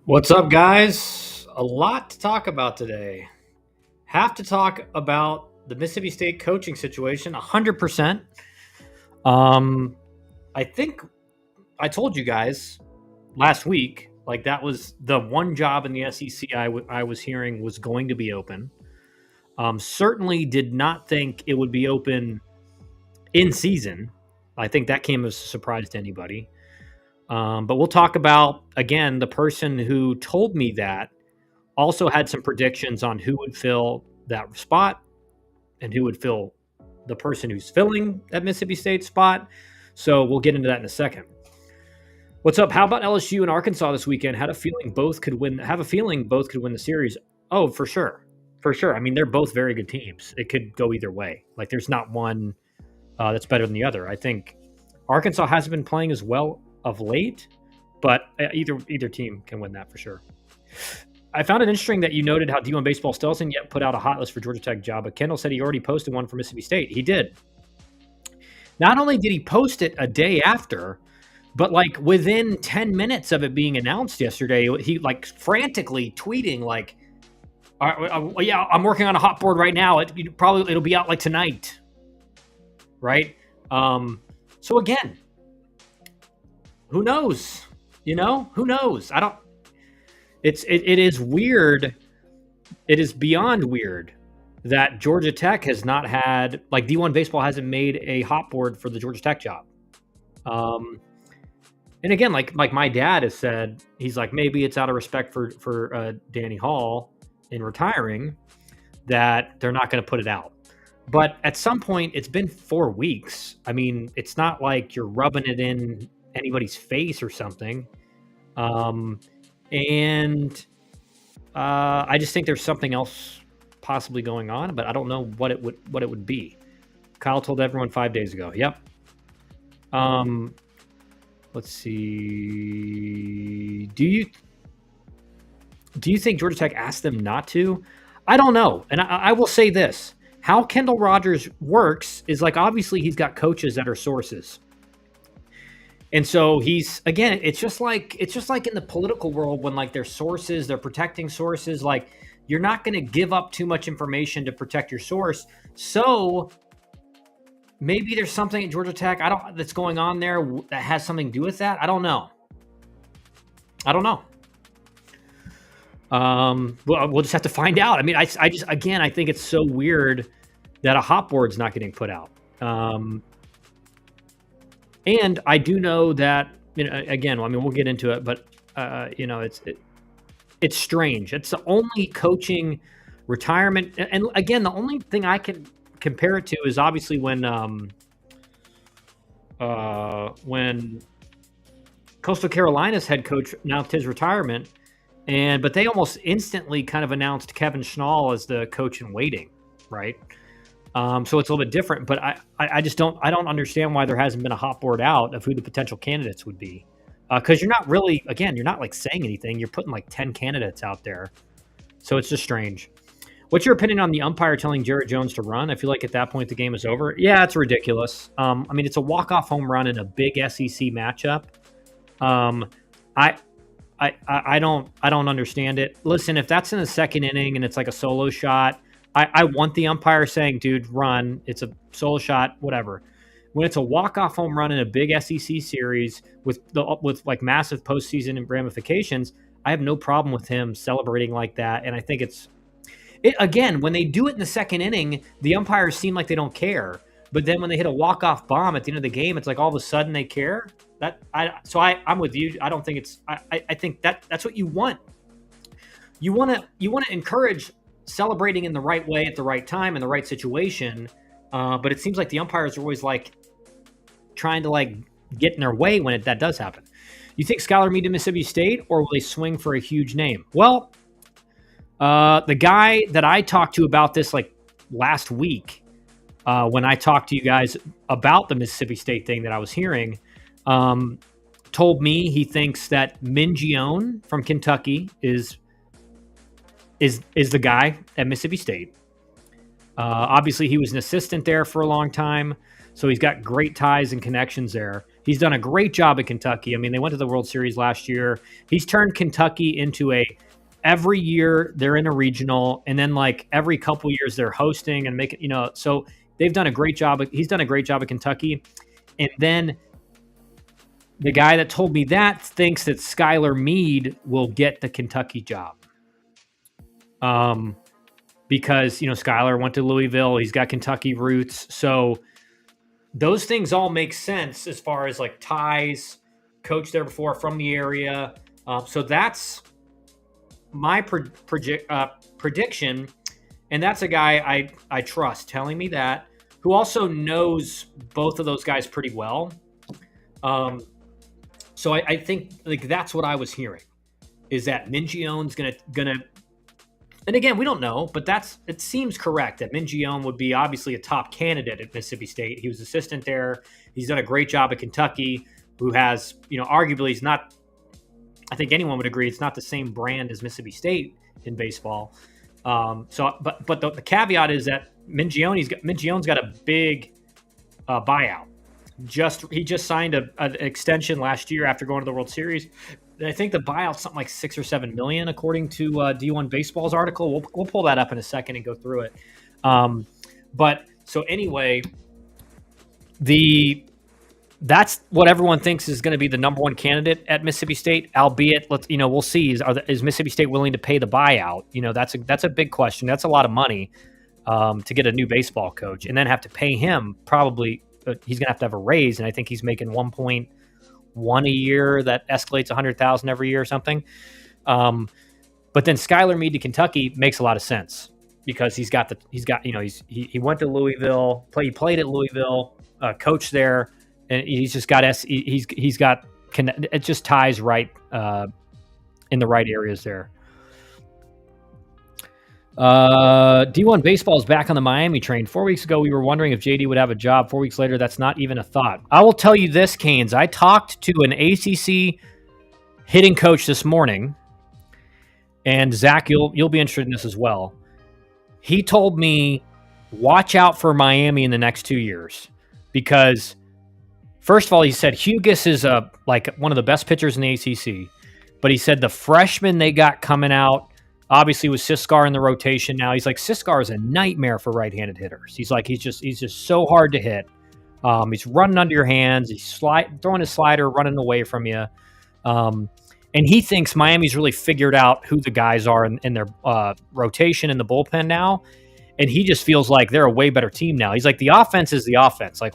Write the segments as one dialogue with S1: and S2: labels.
S1: What's up, guys? A lot to talk about today. Have to talk about the Mississippi State coaching situation 100%. Um, I think I told you guys last week, like that was the one job in the SEC I was hearing was going to be open. Certainly did not think it would be open in season. I think that came as a surprise to anybody. But we'll talk about, again, the person who told me that also had some predictions on who would fill that spot and who would fill the person who's filling that Mississippi State spot. So we'll get into that in a second. What's up? How about LSU and Arkansas this weekend? Had a feeling both could win. Have a feeling both could win the series. Oh, for sure, for sure. I mean, they're both very good teams. It could go either way. Like, there's not one that's better than the other. I think Arkansas hasn't been playing as well of late, but either team can win that for sure. I found it interesting that you noted how D1 Baseball still hasn't yet put out a hot list for Georgia Tech job, but Kendall said he already posted one for Mississippi State. He did. Not only did he post it a day after, but like within 10 minutes of it being announced yesterday, he like frantically tweeting like, yeah, I'm working on a hot board right now. It'll be out like tonight. Right. So again, who knows? Who knows? It is weird. It is beyond weird that Georgia Tech has not had, like, D1 Baseball hasn't made a hot board for the Georgia Tech job. And again, like my dad has said, he's like, maybe it's out of respect for Danny Hall in retiring that they're not going to put it out. But at some point, it's been 4 weeks. I mean, it's not like you're rubbing it in anybody's face or something. And I just think there's something else possibly going on, but I don't know what it would be. Kyle told everyone 5 days ago. Yep. Let's see. Do you think Georgia Tech asked them not to? I don't know. And I will say this. How Kendall Rogers works is like, obviously he's got coaches that are sources. And so it's just like in the political world when like their sources, they're protecting sources, like you're not going to give up too much information to protect your source. So maybe there's something at Georgia Tech that's going on there that has something to do with that. I don't know. We'll just have to find out. I mean, I think it's so weird that a hot board's not getting put out. And I do know that, again, I mean, we'll get into it, but it's strange. It's the only coaching retirement, and again, the only thing I can compare it to is obviously when Coastal Carolina's head coach announced his retirement, but they almost instantly kind of announced Kevin Schnall as the coach in waiting, right? So it's a little bit different, but I just don't understand why there hasn't been a hot board out of who the potential candidates would be. Because you're not like saying anything. You're putting like 10 candidates out there. So it's just strange. What's your opinion on the umpire telling Jarrett Jones to run? I feel like at that point the game is over. Yeah, it's ridiculous. I mean, it's a walk-off home run in a big SEC matchup. I don't understand it. Listen, if that's in the second inning and it's like a solo shot, I want the umpire saying, dude, run. It's a solo shot, whatever. When it's a walk-off home run in a big SEC series with like massive postseason ramifications, I have no problem with him celebrating like that. And I think again, when they do it in the second inning, the umpires seem like they don't care. But then when they hit a walk-off bomb at the end of the game, it's like all of a sudden they care. I'm with you. I don't think it's. I think that's what you want. You want to encourage celebrating in the right way at the right time in the right situation, but it seems like the umpires are always like trying to like get in their way when that does happen. You think Skylar Meade to Mississippi State, or will they swing for a huge name? Well, the guy that I talked to about this like last week, when I talked to you guys about the Mississippi State thing that I was hearing, told me he thinks that Mingione from Kentucky is the guy at Mississippi State. Obviously, he was an assistant there for a long time, so he's got great ties and connections there. He's done a great job at Kentucky. I mean, they went to the World Series last year. He's turned Kentucky into every year they're in a regional, and then like every couple years they're hosting and making, so they've done a great job. He's done a great job at Kentucky. And then the guy that told me that thinks that Skylar Meade will get the Kentucky job. Because, Skylar went to Louisville. He's got Kentucky roots. So those things all make sense as far as like ties, coached there before from the area. So that's my prediction. And that's a guy I trust telling me that, who also knows both of those guys pretty well. So I think like that's what I was hearing, is that Mingione's gonna, and again, we don't know, but it seems correct that Mingione would be obviously a top candidate at Mississippi State. He was assistant there. He's done a great job at Kentucky, who has, arguably he's not, I think anyone would agree, it's not the same brand as Mississippi State in baseball. But the caveat is that Mingione's got a big buyout. He just signed an extension last year after going to the World Series. I think the buyout's something like $6 or $7 million, according to D1 Baseball's article. We'll pull that up in a second and go through it. But so anyway, that's what everyone thinks is going to be the number one candidate at Mississippi State. Albeit, we'll see. Is Mississippi State willing to pay the buyout? That's a big question. That's a lot of money to get a new baseball coach, and then have to pay him. Probably he's going to have a raise, and I think he's making 1.1 a year that escalates 100,000 every year or something. But then Skylar Meade to Kentucky makes a lot of sense, because he went to Louisville, he played at Louisville, coached there, and he's just got it just ties right in the right areas there. D1 Baseball is back on the Miami train. 4 weeks ago, we were wondering if JD would have a job. 4 weeks later, that's not even a thought. I will tell you this, Canes. I talked to an ACC hitting coach this morning, and Zach, you'll be interested in this as well. He told me, watch out for Miami in the next 2 years, because first of all, he said Hughes is one of the best pitchers in the ACC, but he said the freshman they got coming out, obviously with Siskar in the rotation now, he's like, Siskar is a nightmare for right-handed hitters. He's just so hard to hit. He's running under your hands. He's throwing his slider, running away from you. And he thinks Miami's really figured out who the guys are in their rotation in the bullpen now. And he just feels like they're a way better team now. He's like, the offense is the offense. Like,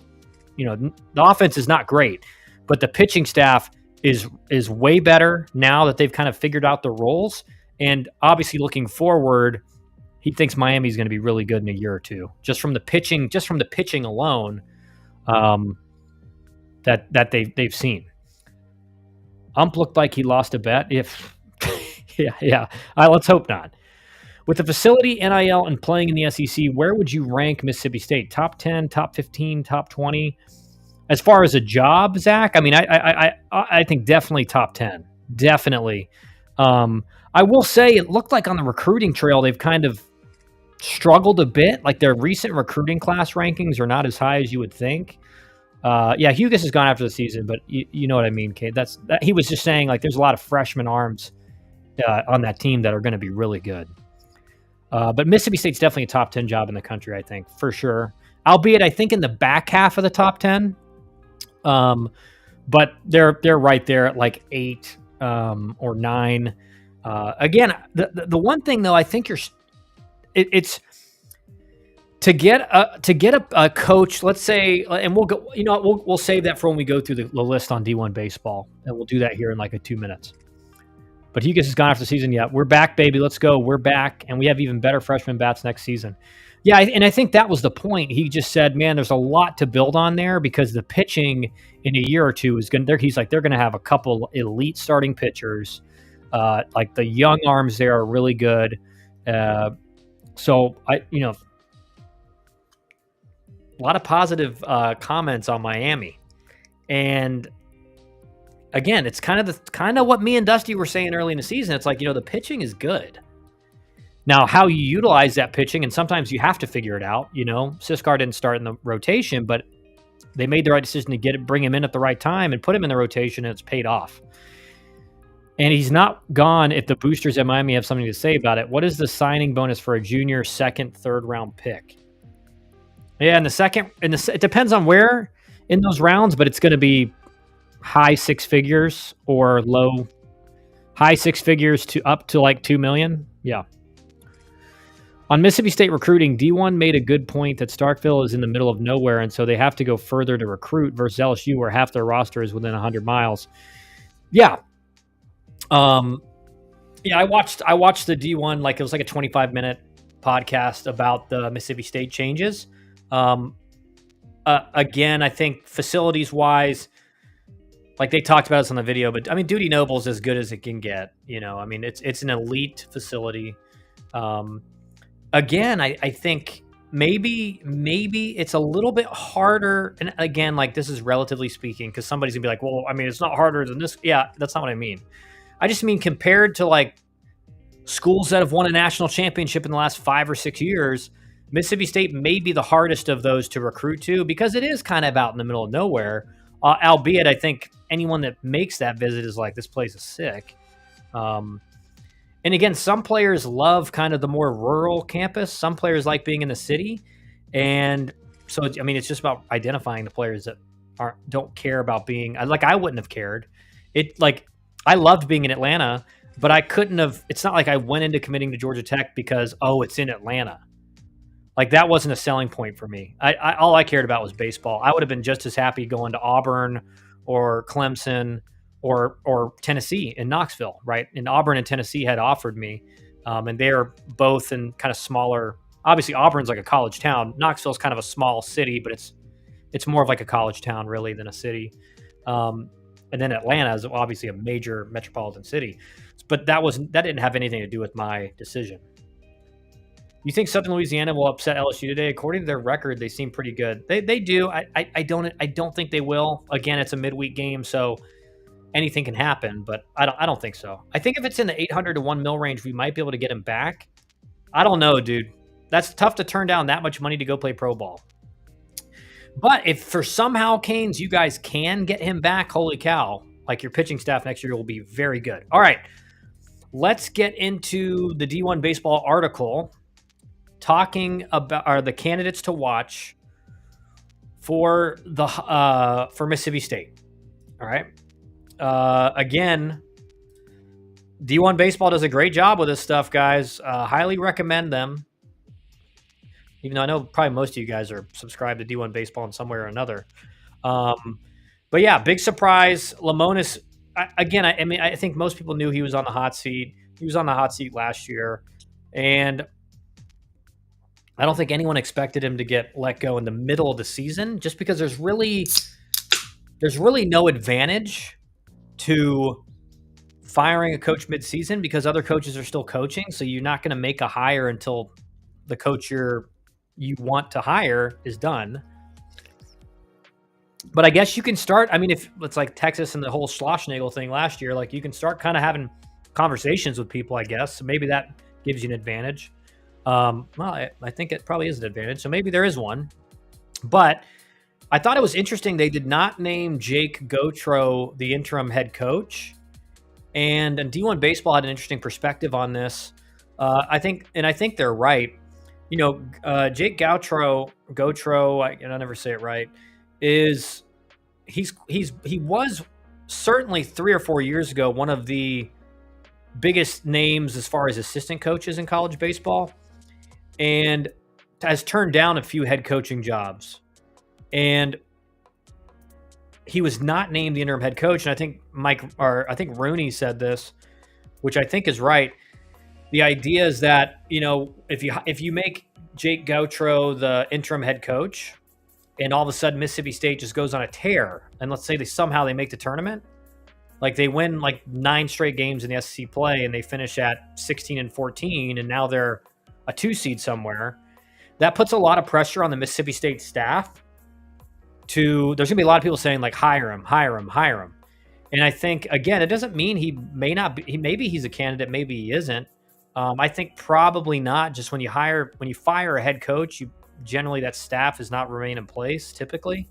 S1: the offense is not great, but the pitching staff is way better now that they've kind of figured out the roles. And obviously, looking forward, he thinks Miami is going to be really good in a year or two, just from the pitching alone that they've seen. Ump looked like he lost a bet. Yeah. Let's hope not. With the facility, NIL, and playing in the SEC, where would you rank Mississippi State? Top 10, top 15, top 20? As far as a job, Zach, I mean, I think definitely top 10. Definitely. I will say it looked like on the recruiting trail, they've kind of struggled a bit. Like their recent recruiting class rankings are not as high as you would think. Hughes has gone after the season, but you know what I mean, Kate. He was just saying, like, there's a lot of freshman arms on that team that are going to be really good. But Mississippi State's definitely a top 10 job in the country, I think, for sure. Albeit, I think in the back half of the top 10. But they're right there at like 8 or 9. Again, the one thing though, I think it's to get a coach. Let's say, and we'll go. We'll save that for when we go through the list on D1 Baseball, and we'll do that here in like 2 minutes. But Hughes has gone after the season. Yeah, we're back, baby. Let's go. We're back, and we have even better freshman bats next season. Yeah, and I think that was the point. He just said, man, there's a lot to build on there, because the pitching in a year or two is going to, he's like, they're going to have a couple elite starting pitchers. Like the young arms there are really good. So a lot of positive comments on Miami. And again, it's kind of what me and Dusty were saying early in the season. It's like, the pitching is good. Now, how you utilize that pitching, and sometimes you have to figure it out. Siskar didn't start in the rotation, but they made the right decision to bring him in at the right time and put him in the rotation, and it's paid off. And he's not gone if the boosters at Miami have something to say about it. What is the signing bonus for a junior second, third round pick? Yeah, it depends on where in those rounds, but it's going to be high six figures or high six figures to up to like 2 million. Yeah. On Mississippi State recruiting, D1 made a good point that Starkville is in the middle of nowhere, and so they have to go further to recruit versus LSU, where half their roster is within 100 miles. Yeah. Yeah, I watched the D1, like it was like a 25-minute podcast about the Mississippi State changes. Again, I think facilities-wise, like they talked about this on the video, but I mean, Duty Noble's as good as it can get. I mean, it's an elite facility. Again, I think maybe it's a little bit harder. And again, like this is relatively speaking, because somebody's gonna be like, well, I mean, it's not harder than this. Yeah, that's not what I mean. I just mean compared to like schools that have won a national championship in the last 5 or 6 years, Mississippi State may be the hardest of those to recruit to because it is kind of out in the middle of nowhere. Albeit, I think anyone that makes that visit is like, this place is sick. And again, some players love kind of the more rural campus. Some players like being in the city. And so, I mean, it's just about identifying the players that don't care about being like, I wouldn't have cared. I loved being in Atlanta, but I couldn't have, it's not like I went into committing to Georgia Tech because, it's in Atlanta. Like that wasn't a selling point for me. All I cared about was baseball. I would have been just as happy going to Auburn or Clemson or Tennessee in Knoxville, right? And Auburn and Tennessee had offered me, and they're both in kind of smaller. Obviously, Auburn's like a college town. Knoxville's kind of a small city, but it's more of like a college town really than a city. And then Atlanta is obviously a major metropolitan city, but that didn't have anything to do with my decision. You think Southern Louisiana will upset LSU today? According to their record, they seem pretty good. They do. I don't think they will. Again, it's a midweek game, so anything can happen, but I don't think so. I think if it's in the 800 to 1 mil range, we might be able to get him back. I don't know, dude. That's tough to turn down that much money to go play pro ball. But if for somehow, Canes, you guys can get him back, holy cow, like your pitching staff next year will be very good. All right, let's get into the D1 baseball article talking about the candidates to watch for Mississippi State. All right. Again, D1 baseball does a great job with this stuff, guys. Highly recommend them. Even though I know probably most of you guys are subscribed to D1 baseball in some way or another. But yeah, big surprise. Lamonis, I think most people knew he was on the hot seat. He was on the hot seat last year. And I don't think anyone expected him to get let go in the middle of the season, just because there's really no advantage to firing a coach mid-season because other coaches are still coaching. So you're not going to make a hire until the coach you want to hire is done. But I guess you can start. I mean, if it's like Texas and the whole Schlossnagel thing last year, like you can start kind of having conversations with people, I guess. So maybe that gives you an advantage. Well, I think it probably is an advantage. So maybe there is one. But I thought it was interesting. They did not name Jake Gautreaux the interim head coach. And D1 Baseball had an interesting perspective on this. I think they're right. You know, Jake Gautreaux, I never say it right, he was certainly 3 or 4 years ago one of the biggest names as far as assistant coaches in college baseball, and has turned down a few head coaching jobs. And he was not named the interim head coach. And I think Rooney said this, which I think is right. The idea is that, you know, if you make Jake Gautreaux the interim head coach, and all of a sudden Mississippi State just goes on a tear, and let's say they make the tournament, like they win like 9 straight games in the SEC play, and they finish at 16-14, and now they're a 2 seed somewhere. That puts a lot of pressure on the Mississippi State staff. There's gonna be a lot of people saying like hire him. And I think again, it doesn't mean he may not be. Maybe he's a candidate, maybe he isn't. I think probably not. Just when you fire a head coach, generally that staff does not remain in place typically.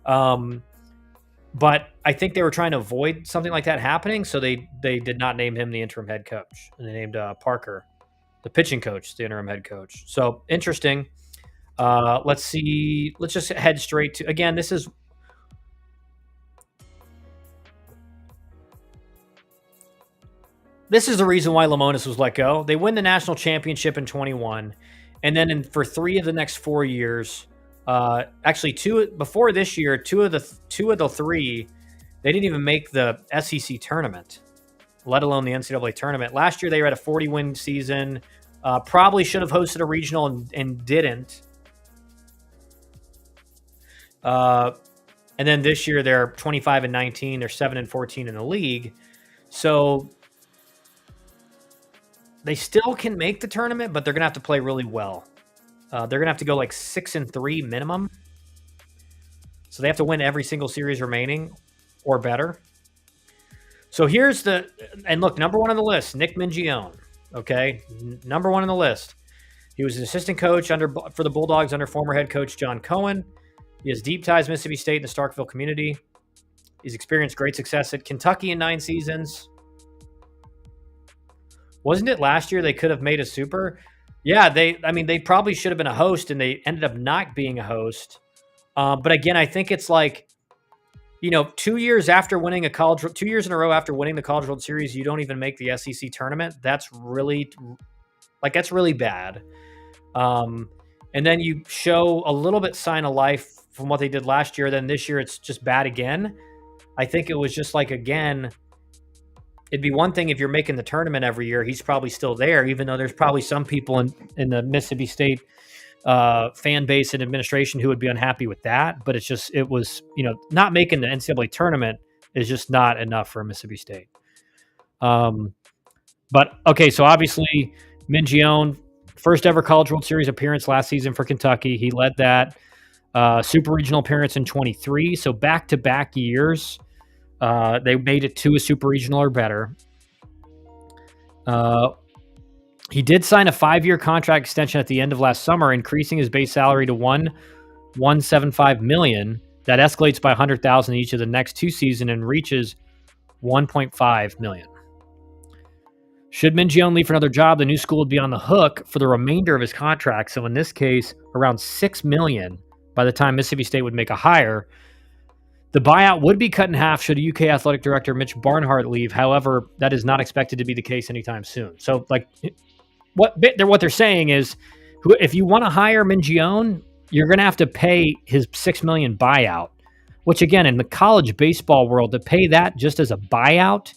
S1: But I think they were trying to avoid something like that happening, so they did not name him the interim head coach, and they named Parker, the pitching coach, the interim head coach. So interesting. Let's see. Let's just head straight to, again, this is the reason why Lemonis was let go. They win the national championship in 21, and then for 3 of the next 4 years, actually 2 before this year, two of the 3, they didn't even make the SEC tournament, let alone the NCAA tournament. Last year they had a 40-win season. Probably should have hosted a regional and didn't. And then this year they're 25-19. They're 7-14 in the league. So they still can make the tournament, but they're going to have to play really well. They're going to have to go like 6-3 minimum. So they have to win every single series remaining or better. So here's and look, number 1 on the list, Nick Mingione. Okay, number 1 on the list. He was an assistant coach for the Bulldogs under former head coach John Cohen. He has deep ties to Mississippi State and the Starkville community. He's experienced great success at Kentucky in 9 seasons. Wasn't it last year they could have made a super? Yeah, they probably should have been a host, and they ended up not being a host. But again, I think it's like, 2 years after winning 2 years in a row after winning the College World Series, you don't even make the SEC tournament. That's really bad. And then you show a little bit sign of life from what they did last year. Then this year it's just bad again. I think it was just like, again, it'd be one thing if you're making the tournament every year. He's probably still there, even though there's probably some people in the Mississippi State fan base and administration who would be unhappy with that. But it was, not making the NCAA tournament is just not enough for Mississippi State. But okay, so obviously Mingione, first ever College World Series appearance last season for Kentucky. He led that super regional appearance in 23. So back-to-back years, they made it to a super regional or better. He did sign a 5-year contract extension at the end of last summer, increasing his base salary to $1.175 million. That escalates by $100,000 each of the next 2 seasons and reaches $1.5 million. Should Mingione leave for another job, the new school would be on the hook for the remainder of his contract. So in this case, around $6 million by the time Mississippi State would make a hire. The buyout would be cut in half should UK athletic director Mitch Barnhart leave. However, that is not expected to be the case anytime soon. So, what they're saying is, if you want to hire Mingione, you're going to have to pay his $6 million buyout. Which, again, in the college baseball world, to pay that just as a buyout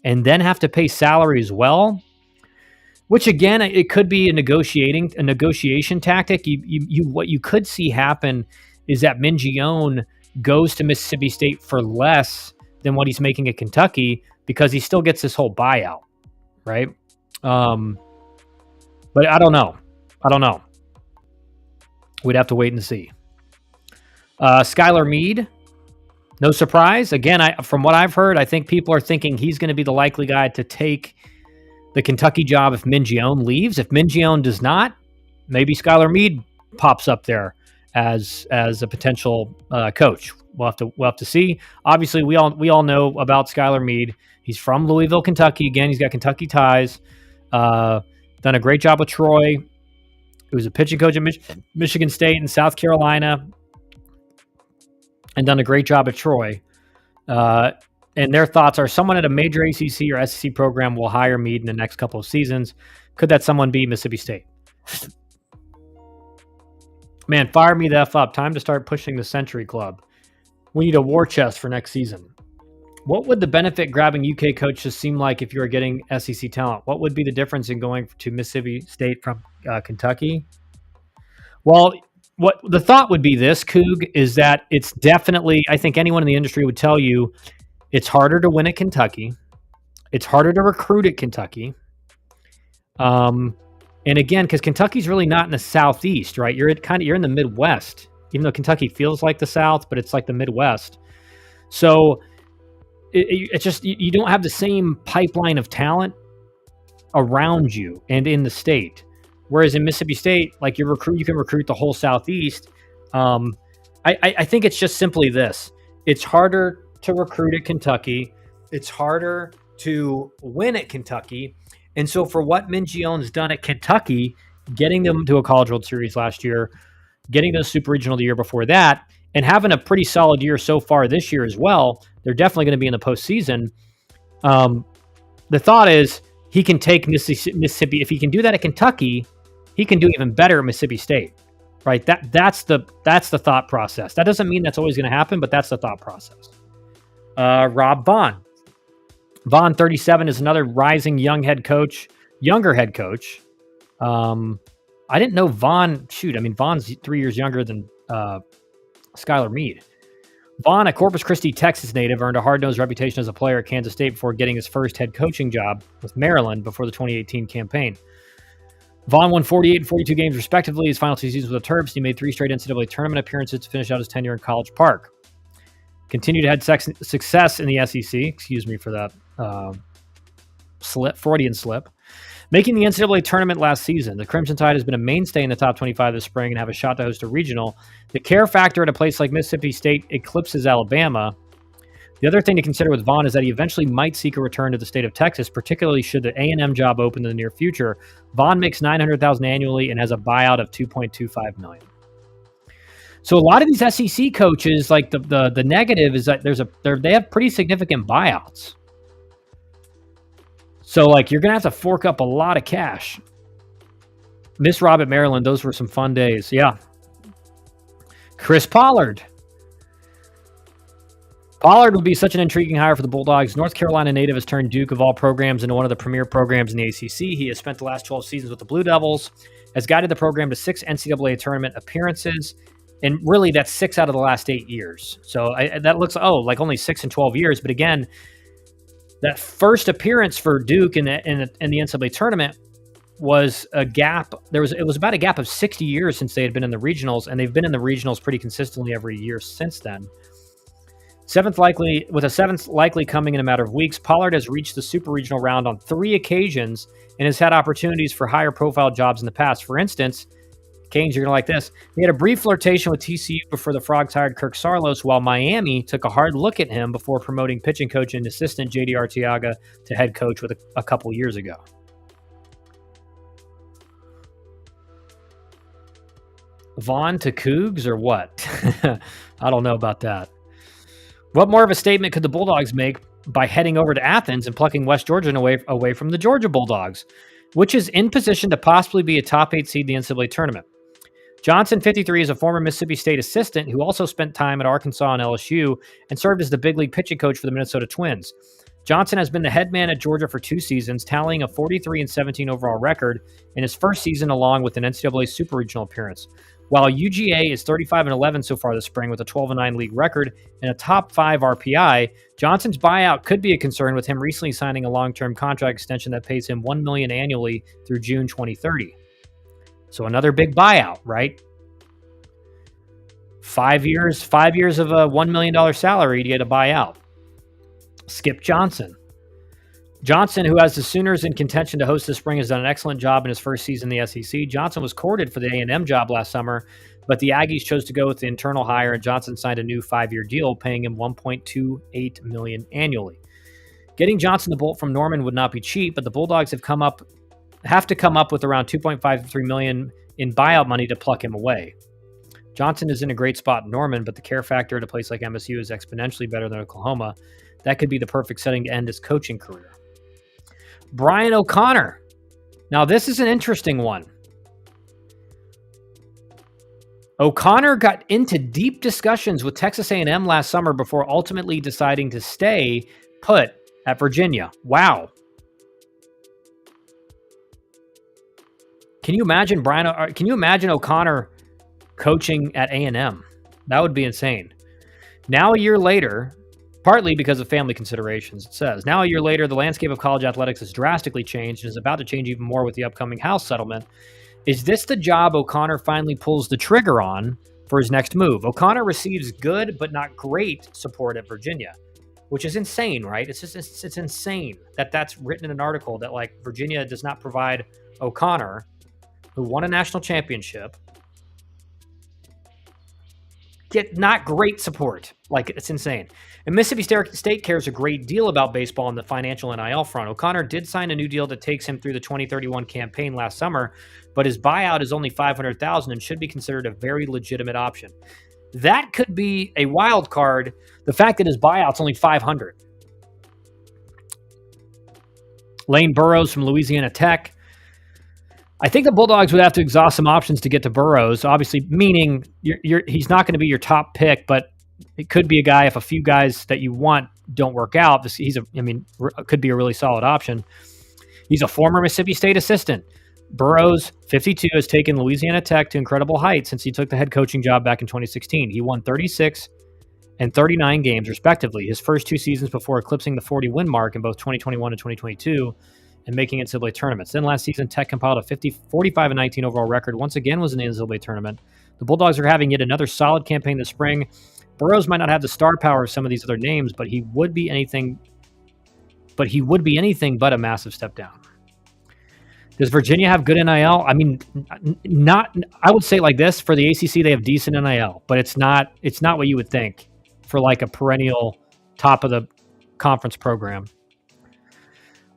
S1: and then have to pay salary as well, which, again, it could be a negotiation tactic. What you could see happen is that Mingione goes to Mississippi State for less than what he's making at Kentucky because he still gets this whole buyout, right? But I don't know. We'd have to wait and see. Skylar Meade, no surprise. Again, from what I've heard, I think people are thinking he's going to be the likely guy to take the Kentucky job if Mingione leaves. If Mingione does not, maybe Skylar Meade pops up there as a potential coach. We'll have to see. Obviously, we all know about Skylar Meade. He's from Louisville, Kentucky. Again, he's got Kentucky ties. Done a great job with Troy. He was a pitching coach at Michigan State and South Carolina, and done a great job at Troy. And their thoughts are someone at a major ACC or SEC program will hire Meade in the next couple of seasons. Could that someone be Mississippi State? Man, fire me the F up. Time to start pushing the Century Club. We need a war chest for next season. What would the benefit grabbing UK coaches seem like if you were getting SEC talent? What would be the difference in going to Mississippi State from Kentucky? Well, what the thought would be this, Coog, is that it's definitely, I think anyone in the industry would tell you, it's harder to win at Kentucky. It's harder to recruit at Kentucky. And again, because Kentucky's really not in the Southeast, right? You're in the Midwest, even though Kentucky feels like the South, but it's like the Midwest. So it's just, you don't have the same pipeline of talent around you and in the state. Whereas in Mississippi State, like you can recruit the whole Southeast. I I think it's just simply this. It's harder to recruit at Kentucky. It's harder to win at Kentucky. And so for what Mingione's done at Kentucky, getting them to a College World Series last year, getting to the Super Regional the year before that, and having a pretty solid year so far this year as well, they're definitely going to be in the postseason. The thought is he can take Mississippi. If he can do that at Kentucky, he can do even better at Mississippi State. Right, that's the thought process. That doesn't mean that's always going to happen, but that's the thought process. Rob Vaughn. Vaughn, 37, is another rising younger head coach. I didn't know Vaughn. Vaughn's 3 years younger than Skylar Meade. Vaughn, a Corpus Christi, Texas native, earned a hard-nosed reputation as a player at Kansas State before getting his first head coaching job with Maryland before the 2018 campaign. Vaughn won 48 and 42 games respectively his final 2 seasons with the Terps. He made 3 straight NCAA tournament appearances to finish out his tenure in College Park. Continued to have success in the SEC. Excuse me for that Freudian slip. Making the NCAA tournament last season, the Crimson Tide has been a mainstay in the top 25 this spring and have a shot to host a regional. The care factor at a place like Mississippi State eclipses Alabama. The other thing to consider with Vaughn is that he eventually might seek a return to the state of Texas, particularly should the A&M job open in the near future. Vaughn makes $900,000 annually and has a buyout of $2.25 million. So a lot of these SEC coaches, like the negative is that they have pretty significant buyouts. So like you're gonna have to fork up a lot of cash. Miss Rob at Maryland, those were some fun days. Yeah. Chris Pollard. Pollard would be such an intriguing hire for the Bulldogs. North Carolina native has turned Duke of all programs into one of the premier programs in the ACC. He has spent the last 12 seasons with the Blue Devils, has guided the program to 6 NCAA tournament appearances, and really that's 6 out of the last 8 years. So that looks, like only 6 in 12 years. But again, that first appearance for Duke in the NCAA tournament was a gap. It was about a gap of 60 years since they had been in the regionals, and they've been in the regionals pretty consistently every year since then. Seventh likely coming in a matter of weeks, Pollard has reached the super regional round on 3 occasions and has had opportunities for higher profile jobs in the past. For instance, Canes, you're going to like this. He had a brief flirtation with TCU before the Frogs hired Kirk Sarlos, while Miami took a hard look at him before promoting pitching coach and assistant J.D. Arteaga to head coach with a couple years ago. Vaughn to Cougs or what? I don't know about that. What more of a statement could the Bulldogs make by heading over to Athens and plucking West Georgia away from the Georgia Bulldogs, which is in position to possibly be a top 8 seed in the NCAA tournament? Johnson, 53, is a former Mississippi State assistant who also spent time at Arkansas and LSU and served as the big league pitching coach for the Minnesota Twins. Johnson has been the head man at Georgia for 2 seasons, tallying a 43-17 overall record in his first season along with an NCAA Super Regional appearance. While UGA is 35-11 so far this spring with a 12-9 league record and a top 5 RPI, Johnson's buyout could be a concern with him recently signing a long-term contract extension that pays him $1 million annually through June 2030. So another big buyout, right? 5 years of a $1 million salary to get a buyout. Skip Johnson. Johnson, who has the Sooners in contention to host this spring, has done an excellent job in his first season in the SEC. Johnson was courted for the A&M job last summer, but the Aggies chose to go with the internal hire, and Johnson signed a new 5-year deal, paying him $1.28 million annually. Getting Johnson the Bolt from Norman would not be cheap, but the Bulldogs have to come up with around $2.53 million in buyout money to pluck him away. Johnson is in a great spot in Norman, but the care factor at a place like MSU is exponentially better than Oklahoma. That could be the perfect setting to end his coaching career. Brian O'Connor. Now, this is an interesting one. O'Connor got into deep discussions with Texas A&M last summer before ultimately deciding to stay put at Virginia. Wow. Can you imagine O'Connor coaching at A&M? That would be insane. Now, a year later, partly because of family considerations, it says. Now, a year later, the landscape of college athletics has drastically changed and is about to change even more with the upcoming House settlement. Is this the job O'Connor finally pulls the trigger on for his next move? O'Connor receives good but not great support at Virginia, which is insane, right? It's insane that that's written in an article that like Virginia does not provide O'Connor, who won a national championship. get not great support. Like, it's insane. And Mississippi State cares a great deal about baseball on the financial NIL front. O'Connor did sign a new deal that takes him through the 2031 campaign last summer, but his buyout is only $500,000 and should be considered a very legitimate option. That could be a wild card. The fact that his buyout's only $500,000. Lane Burroughs from Louisiana Tech. I think the Bulldogs would have to exhaust some options to get to Burroughs, obviously, meaning he's not going to be your top pick, but it could be a guy if a few guys that you want don't work out. Could be a really solid option. He's a former Mississippi State assistant. Burroughs, 52, has taken Louisiana Tech to incredible heights since he took the head coaching job back in 2016. He won 36 and 39 games, respectively, his first 2 seasons before eclipsing the 40-win mark in both 2021 and 2022 and making NCAA tournaments. Then last season, Tech compiled a 45-19 overall record, once again was in the NCAA tournament. The Bulldogs are having yet another solid campaign this spring. Burroughs might not have the star power of some of these other names, but he would be anything but a massive step down. Does Virginia have good NIL? I mean, I would say like this, for the ACC, they have decent NIL, but it's not what you would think for like a perennial top of the conference program.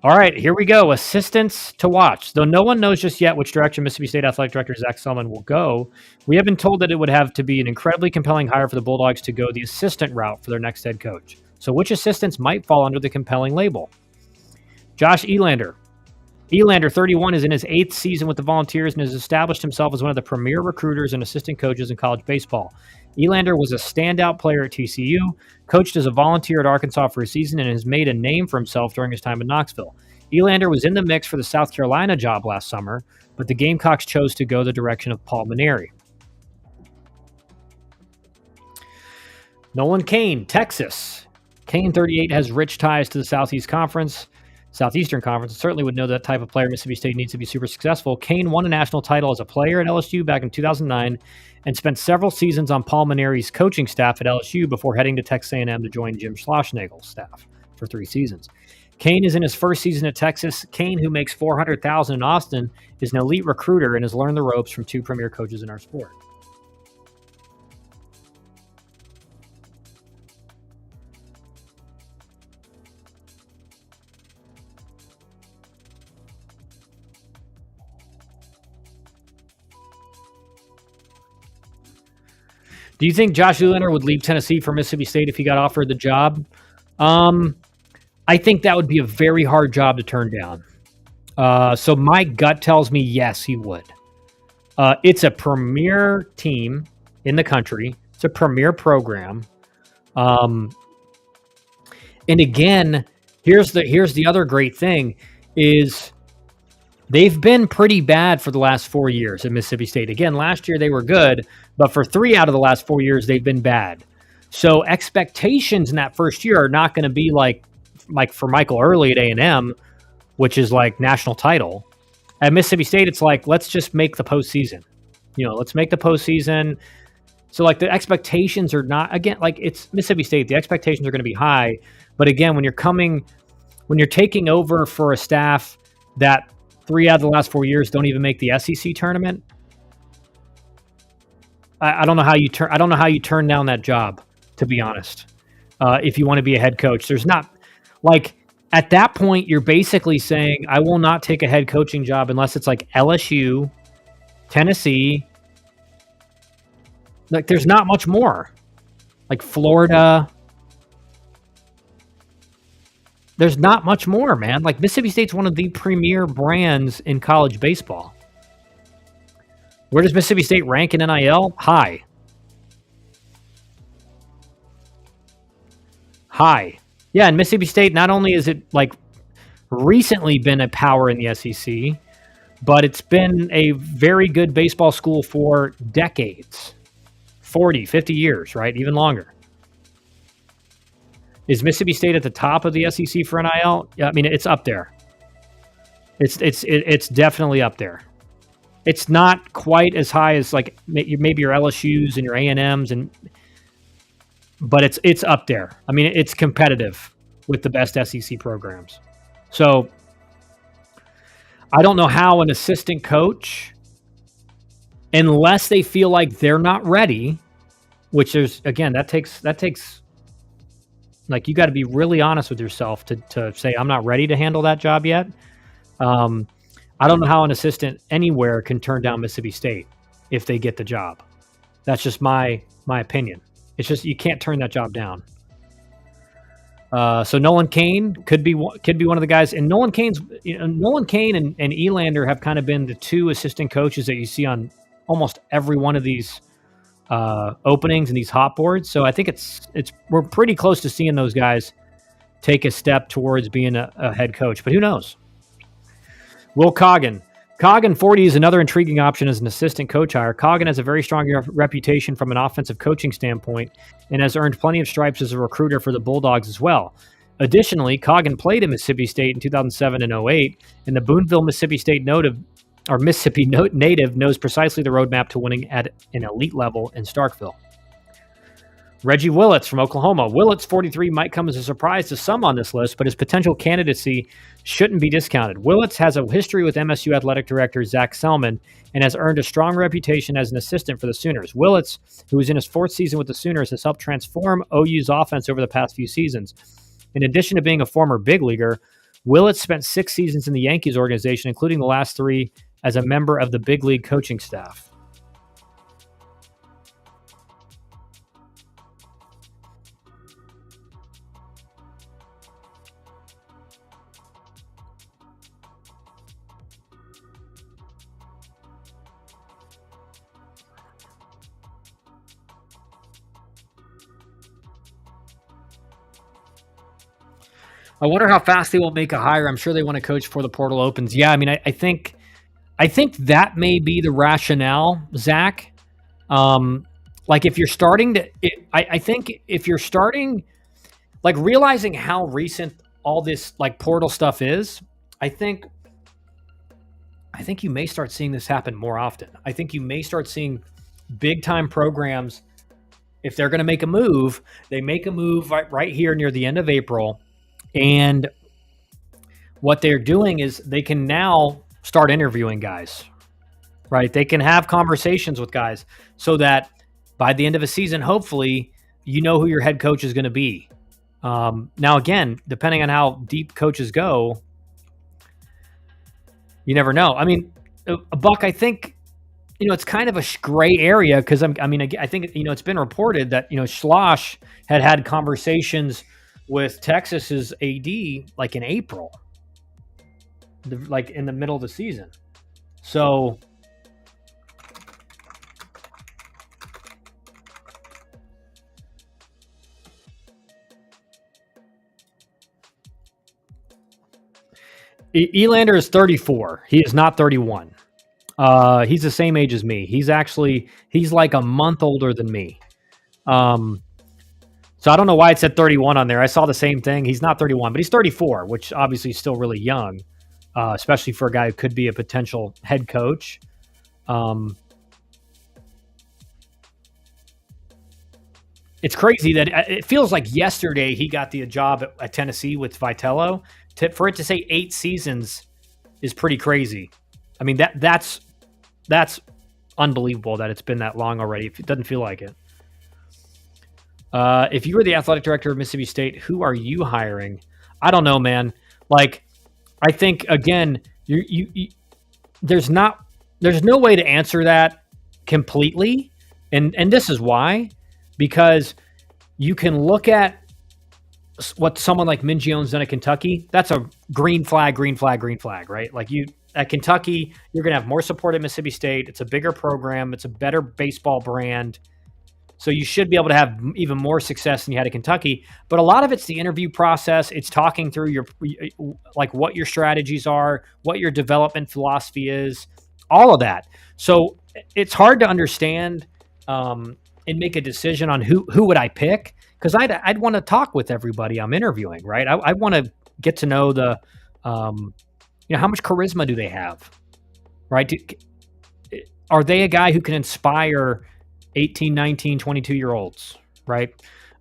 S1: All right, here we go. Assistants to watch. Though no one knows just yet which direction Mississippi State Athletic Director Zach Selman will go, we have been told that it would have to be an incredibly compelling hire for the Bulldogs to go the assistant route for their next head coach. So which assistants might fall under the compelling label? Josh Elander. Elander, 31, is in his 8th season with the Volunteers and has established himself as one of the premier recruiters and assistant coaches in college baseball. Elander was a standout player at TCU, coached as a volunteer at Arkansas for a season, and has made a name for himself during his time in Knoxville. Elander was in the mix for the South Carolina job last summer, but the Gamecocks chose to go the direction of Paul Maneri. Nolan Kane, Texas. Kane, 38, has rich ties to the Southeastern Conference, and certainly would know that type of player Mississippi State needs to be super successful. Kane won a national title as a player at LSU back in 2009 and spent several seasons on Paul Maneri's coaching staff at LSU before heading to Texas A&M to join Jim Schlossnagle's staff for 3 seasons. Kane is in his first season at Texas. Kane, who makes $400,000 in Austin, is an elite recruiter and has learned the ropes from 2 premier coaches in our sport. Do you think Josh Elander would leave Tennessee for Mississippi State if he got offered the job? I think that would be a very hard job to turn down. So my gut tells me yes, he would. It's a premier team in the country. It's a premier program. And again, here's the other great thing is they've been pretty bad for the last 4 years at Mississippi State. Again, last year they were good, but for 3 out of the last 4 years, they've been bad. So expectations in that first year are not going to be like for Michael Early at A&M, which is like national title. At Mississippi State, it's like, let's just make the postseason. Let's make the postseason. So like the expectations are not, again, like it's Mississippi State, the expectations are going to be high. But again, when you're taking over for a staff that 3 out of the last 4 years don't even make the SEC tournament, I don't know how you turn down that job, to be honest. If you want to be a head coach, there's not like at that point you're basically saying I will not take a head coaching job unless it's like LSU, Tennessee. Like there's not much more. Like Florida. There's not much more, man. Like Mississippi State's one of the premier brands in college baseball. Where does Mississippi State rank in NIL? High. Yeah, and Mississippi State, not only is it like recently been a power in the SEC, but it's been a very good baseball school for decades. 40, 50 years, right? Even longer. Is Mississippi State at the top of the SEC for NIL? Yeah, I mean, it's up there. It's definitely up there. It's not quite as high as like maybe your LSUs and your A&Ms, but it's up there. I mean, it's competitive with the best SEC programs. So I don't know how an assistant coach, unless they feel like they're not ready, which is, again, that takes like, you got to be really honest with yourself to say, I'm not ready to handle that job yet. Um, I don't know how an assistant anywhere can turn down Mississippi State if they get the job. That's just my opinion. It's just, you can't turn that job down. So Nolan Kane could be one of the guys, and Nolan Kane and Elander have kind of been the two assistant coaches that you see on almost every one of these openings and these hot boards. So I think we're pretty close to seeing those guys take a step towards being a head coach, but who knows? Will Coggin. Coggin 40 is another intriguing option as an assistant coach hire. Coggin has a very strong reputation from an offensive coaching standpoint and has earned plenty of stripes as a recruiter for the Bulldogs as well. Additionally, Coggin played at Mississippi State in 2007 and 08, and the Boonville, Mississippi State Mississippi native knows precisely the roadmap to winning at an elite level in Starkville. Reggie Willits from Oklahoma. Willits, 43, might come as a surprise to some on this list, but his potential candidacy shouldn't be discounted. Willits has a history with MSU athletic director Zach Selman and has earned a strong reputation as an assistant for the Sooners. Willits, who is in his fourth season with the Sooners, has helped transform OU's offense over the past few seasons. In addition to being a former big leaguer, Willits spent 6 seasons in the Yankees organization, including the last 3 as a member of the big league coaching staff. I wonder how fast they will make a hire. I'm sure they want to coach before the portal opens. Yeah, I mean, I think that may be the rationale, Zach. Like if you're starting to, I think if you're starting, like realizing how recent all this like portal stuff is, I think you may start seeing this happen more often. I think you may start seeing big time programs, if they're going to make a move, they make a move right here near the end of April. And what they're doing is they can now start interviewing guys, right? They can have conversations with guys so that by the end of a season, hopefully, you know who your head coach is going to be. Now, again, depending on how deep coaches go, you never know. I mean, Buck, I think, it's kind of a gray area because I think, it's been reported that, Schloss had conversations with Texas's AD like in April, like in the middle of the season. So Elander is 34. He is not 31. He's the same age as me. He's like a month older than me. So I don't know why it said 31 on there. I saw the same thing. He's not 31, but he's 34, which obviously is still really young, especially for a guy who could be a potential head coach. It's crazy that it feels like yesterday he got the job at Tennessee with Vitello. For it to say 8 seasons is pretty crazy. I mean, that's unbelievable that it's been that long already. It doesn't feel like it. If you were the athletic director of Mississippi State, who are you hiring? I don't know, man. Like, I think again, there's no way to answer that completely, and this is why, because you can look at what someone like Mingione's done at Kentucky. That's a green flag, right? Like at Kentucky, you're going to have more support at Mississippi State. It's a bigger program. It's a better baseball brand. So you should be able to have even more success than you had at Kentucky. But a lot of it's the interview process. It's talking through what your strategies are, what your development philosophy is, all of that. So it's hard to understand and make a decision on who would I pick, because I'd want to talk with everybody I'm interviewing, right? I want to get to know the, how much charisma do they have, right? Are they a guy who can inspire 18, 19, 22-year-olds, right?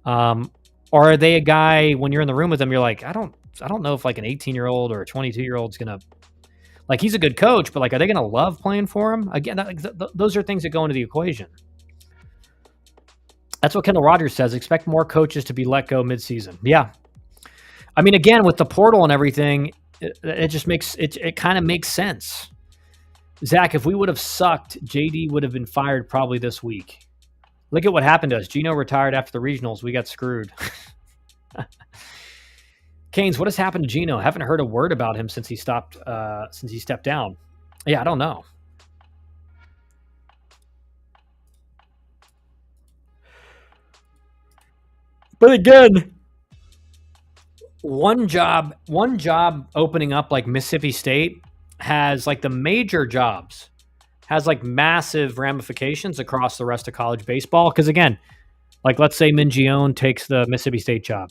S1: Or are they a guy, when you're in the room with them, you're like, I don't know if like an 18-year-old or a 22-year-old's going to, like, he's a good coach, but like, are they going to love playing for him? Again, those are things that go into the equation. That's what Kendall Rogers says. Expect more coaches to be let go midseason. Yeah. I mean, again, with the portal and everything, it just makes it kind of makes sense. Zach, if we would have sucked, JD would have been fired probably this week. Look at what happened to us. Gino retired after the regionals. We got screwed. Canes, what has happened to Gino? Haven't heard a word about him since he stepped down. Yeah, I don't know. But again, one job opening up like Mississippi State has like the major jobs has like massive ramifications across the rest of college baseball. Because again, like let's say Mingione takes the Mississippi State job.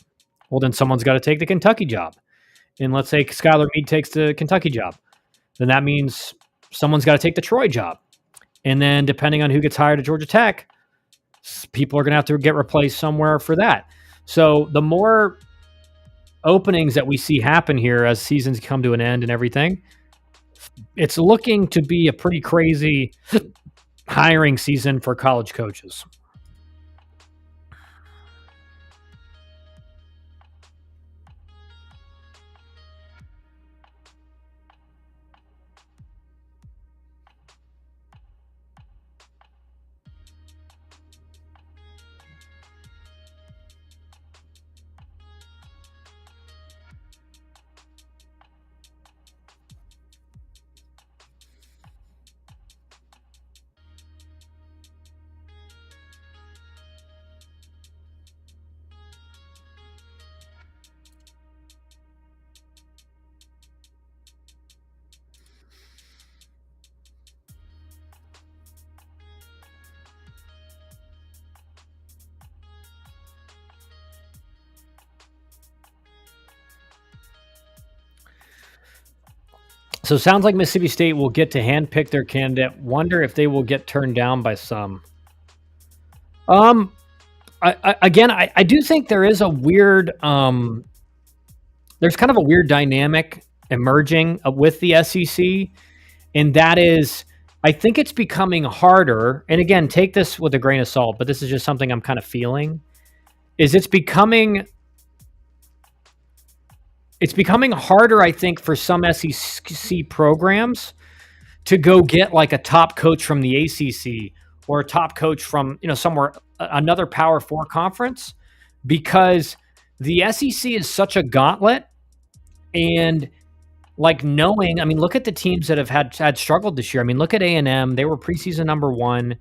S1: Well, then someone's got to take the Kentucky job. And let's say Skylar Meade takes the Kentucky job. Then that means someone's got to take the Troy job. And then depending on who gets hired at Georgia Tech, people are going to have to get replaced somewhere for that. So the more openings that we see happen here as seasons come to an end and everything, it's looking to be a pretty crazy hiring season for college coaches. So it sounds like Mississippi State will get to handpick their candidate. Wonder if they will get turned down by some. I do think there is a weird, there's kind of a weird dynamic emerging with the SEC, and that is, I think it's becoming harder. And again, take this with a grain of salt, but this is just something I'm kind of feeling. It's becoming harder, I think, for some SEC programs to go get like a top coach from the ACC or a top coach from, somewhere, another Power 4 conference, because the SEC is such a gauntlet. And like knowing, I mean, look at the teams that have had struggled this year. I mean, look at A&M. They were preseason number 1.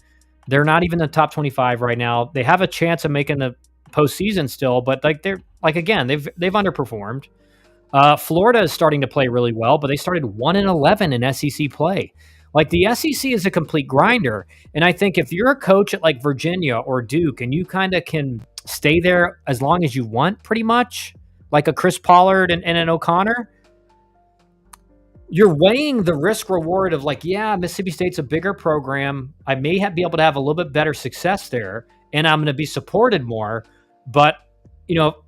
S1: They're not even the top 25 right now. They have a chance of making the postseason still, but they've underperformed. Florida is starting to play really well, but they started 1-11 in SEC play. Like the SEC is a complete grinder. And I think if you're a coach at like Virginia or Duke and you kind of can stay there as long as you want, pretty much like a Chris Pollard and an O'Connor, you're weighing the risk reward of like, yeah, Mississippi State's a bigger program. I may be able to have a little bit better success there and I'm going to be supported more, but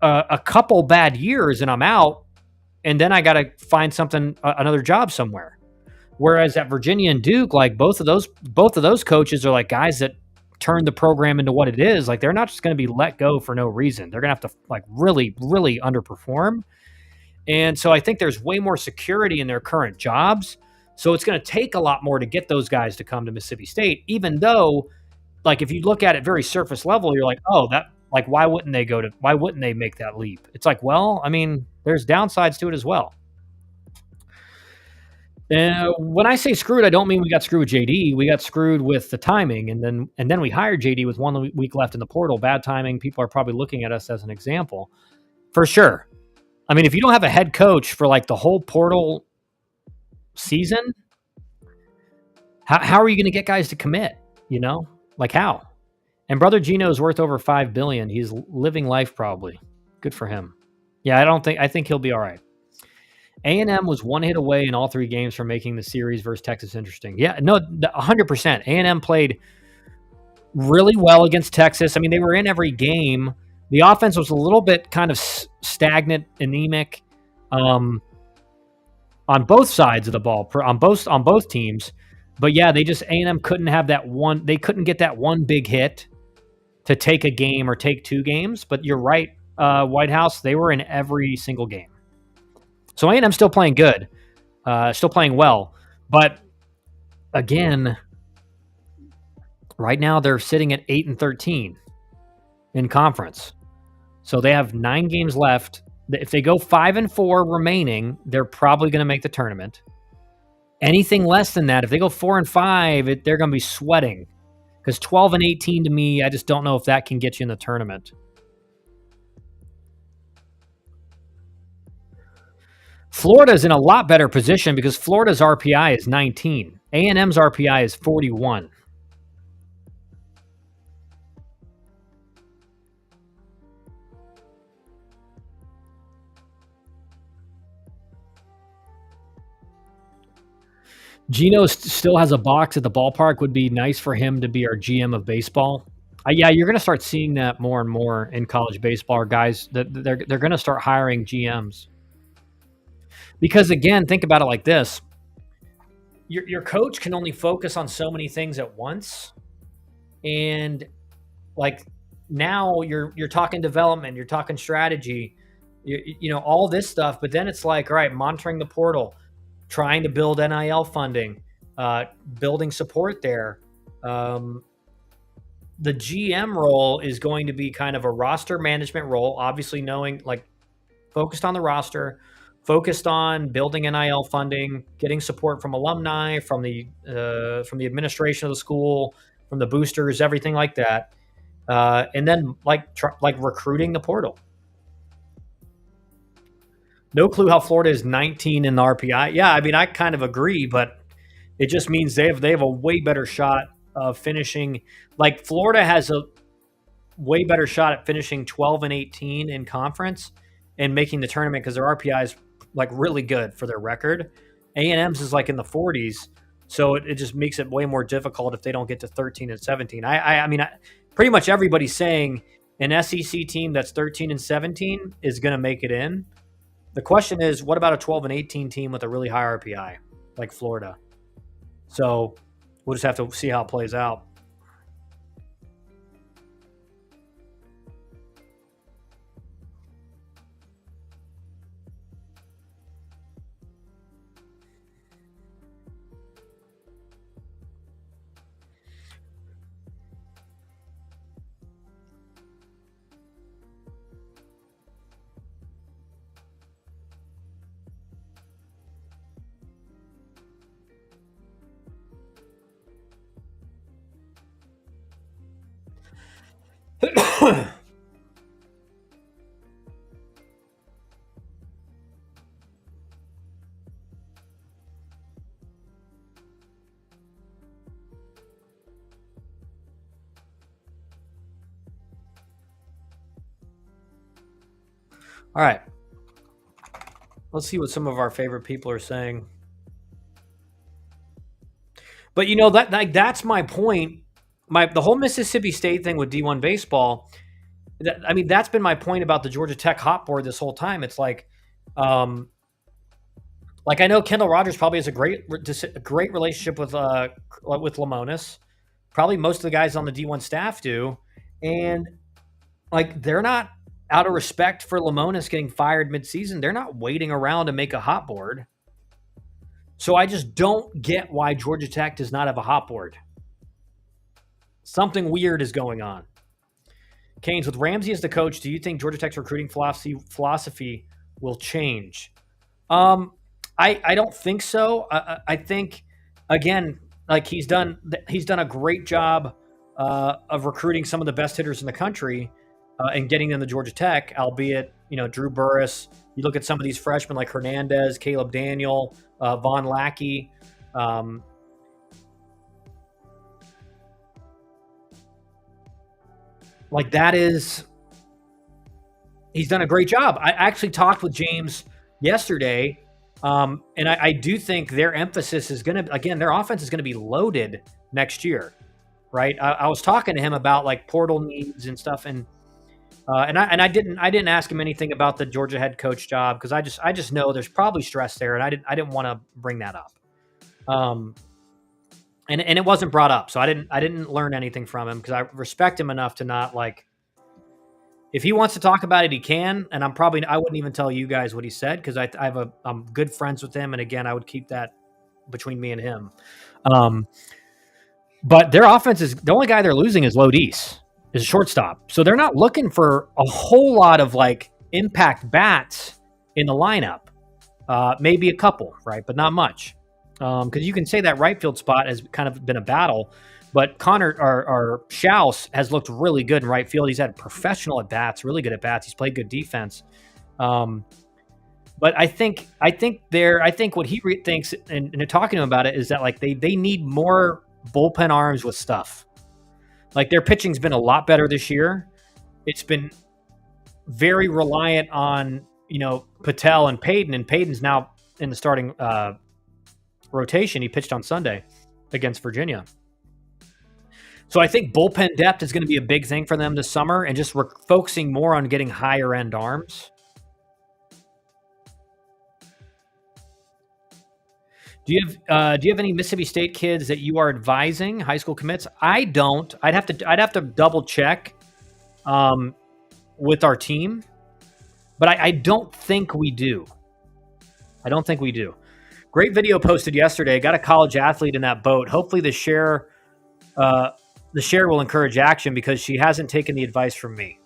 S1: a couple bad years and I'm out. And then I got to find another job somewhere. Whereas at Virginia and Duke, like both of those coaches are like guys that turned the program into what it is. Like they're not just going to be let go for no reason. They're going to have to like really, really underperform. And so I think there's way more security in their current jobs. So it's going to take a lot more to get those guys to come to Mississippi State, even though like if you look at it very surface level, you're like, oh, that like why wouldn't they make that leap? It's like, well, I mean, there's downsides to it as well. When I say screwed, I don't mean we got screwed with JD. We got screwed with the timing, and then we hired JD with 1 week left in the portal. Bad timing. People are probably looking at us as an example, for sure. I mean, if you don't have a head coach for like the whole portal season, how are you going to get guys to commit? Like how? And brother Gino is worth over $5 billion. He's living life probably. Good for him. Yeah, I think he'll be all right. A&M was 1 hit away in all 3 games from making the series versus Texas interesting. Yeah, no, 100%. A&M played really well against Texas. I mean, they were in every game. The offense was a little bit kind of stagnant, anemic on both sides of the ball, on both teams. But yeah, A&M couldn't have that one. They couldn't get that one big hit to take a game or take 2 games. But you're right, White House, they were in every single game. So A&M's still playing good, still playing well. But again, right now they're sitting at 8-13 in conference. So they have 9 games left. If they go 5-4 remaining, they're probably going to make the tournament. Anything less than that, if they go 4-5, they're going to be sweating. Because 12-18 to me, I just don't know if that can get you in the tournament. Florida's in a lot better position because Florida's RPI is 19. A&M's RPI is 41. Gino still has a box at the ballpark. Would be nice for him to be our GM of baseball. Yeah, you're going to start seeing that more and more in college baseball. Guys, that they're going to start hiring GMs. Because again, think about it like this. Your coach can only focus on so many things at once. And like now you're talking development, you're talking strategy, you know, all this stuff. But then it's like, all right, monitoring the portal, trying to build NIL funding, building support there. The GM role is going to be kind of a roster management role, obviously knowing like focused on the roster, focused on building NIL funding, getting support from alumni, from the administration of the school, from the boosters, everything like that, and then like recruiting the portal. No clue how Florida is 19 in the RPI. Yeah, I mean I kind of agree, but it just means they have a way better shot of finishing. Like Florida has a way better shot at finishing 12-18 in conference and making the tournament because their RPI is like really good for their record. A&M's is like in the 40s, so it just makes it way more difficult if they don't get to 13-17. I mean, pretty much everybody's saying an SEC team that's 13-17 is going to make it in. The question is, what about a 12-18 team with a really high RPI like Florida? So we'll just have to see how it plays out. All right. Let's see what some of our favorite people are saying. But you know that's my point. The whole Mississippi State thing with D1 baseball. I mean, that's been my point about the Georgia Tech hot board this whole time. It's like I know Kendall Rogers probably has a great relationship with Lamonis. Probably most of the guys on the D1 staff do, and like they're not, out of respect for Lamonis getting fired midseason, they're not waiting around to make a hot board. So I just don't get why Georgia Tech does not have a hot board. Something weird is going on. Canes, with Ramsey as the coach, do you think Georgia Tech's recruiting philosophy will change? I don't think so. I think, again, like he's done a great job of recruiting some of the best hitters in the country and getting them to Georgia Tech, albeit, you know, Drew Burris. You look at some of these freshmen like Hernandez, Caleb Daniel, Von Lackey. Like that is, he's done a great job. I actually talked with James yesterday, and I do think their emphasis is going to, again, their offense is going to be loaded next year, right? I was talking to him about like portal needs and stuff, and I didn't ask him anything about the Georgia head coach job because I just know there's probably stress there, and I didn't want to bring that up. and it wasn't brought up. So I didn't learn anything from him because I respect him enough to not like. If he wants to talk about it, he can. And I wouldn't even tell you guys what he said because I'm good friends with him. And again, I would keep that between me and him. But their offense is the only guy they're losing is Lodis, is a shortstop. So they're not looking for a whole lot of like impact bats in the lineup. Maybe a couple, right? But not much. Because you can say that right field spot has kind of been a battle. But Connor or Schaus has looked really good in right field. He's had professional at bats, really good at bats. He's played good defense. But I think what he thinks, and talking to him about it, is that like they need more bullpen arms with stuff. Like their pitching's been a lot better this year. It's been very reliant on Patel and Payton, and Payton's now in the starting rotation. He pitched on Sunday against Virginia. So I think bullpen depth is going to be a big thing for them this summer, and just we're focusing more on getting higher end arms. Do you have any Mississippi State kids that you are advising, high school commits? I don't. I'd have to double check with our team, but I don't think we do. Great video posted yesterday. Got a college athlete in that boat. Hopefully the share will encourage action because she hasn't taken the advice from me.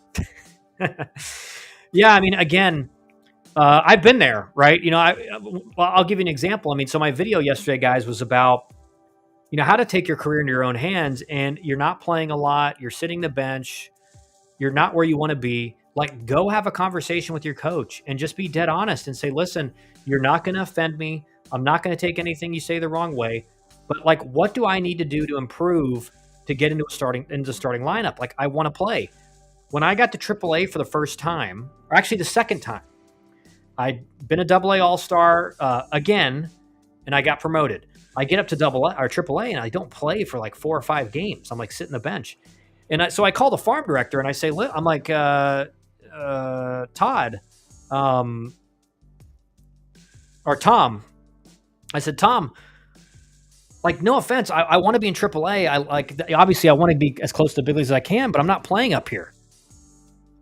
S1: Yeah, I mean, again, I've been there, right? I'll give you an example. I mean, so my video yesterday, guys, was about, how to take your career into your own hands, and you're not playing a lot. You're sitting the bench. You're not where you want to be. Like, go have a conversation with your coach and just be dead honest and say, listen, you're not going to offend me. I'm not going to take anything you say the wrong way. But like, what do I need to do to improve to get into the starting lineup? Like, I want to play. When I got to AAA for the first time, or actually the second time, I'd been a AA All-Star again, and I got promoted. I get up to AAA, and I don't play for like 4 or 5 games. I'm like sitting the bench. And so I call the farm director, and I say, I'm like, Todd, or Tom. I said, Tom, like, no offense, I want to be in AAA. Obviously, I want to be as close to the big leagues as I can, but I'm not playing up here.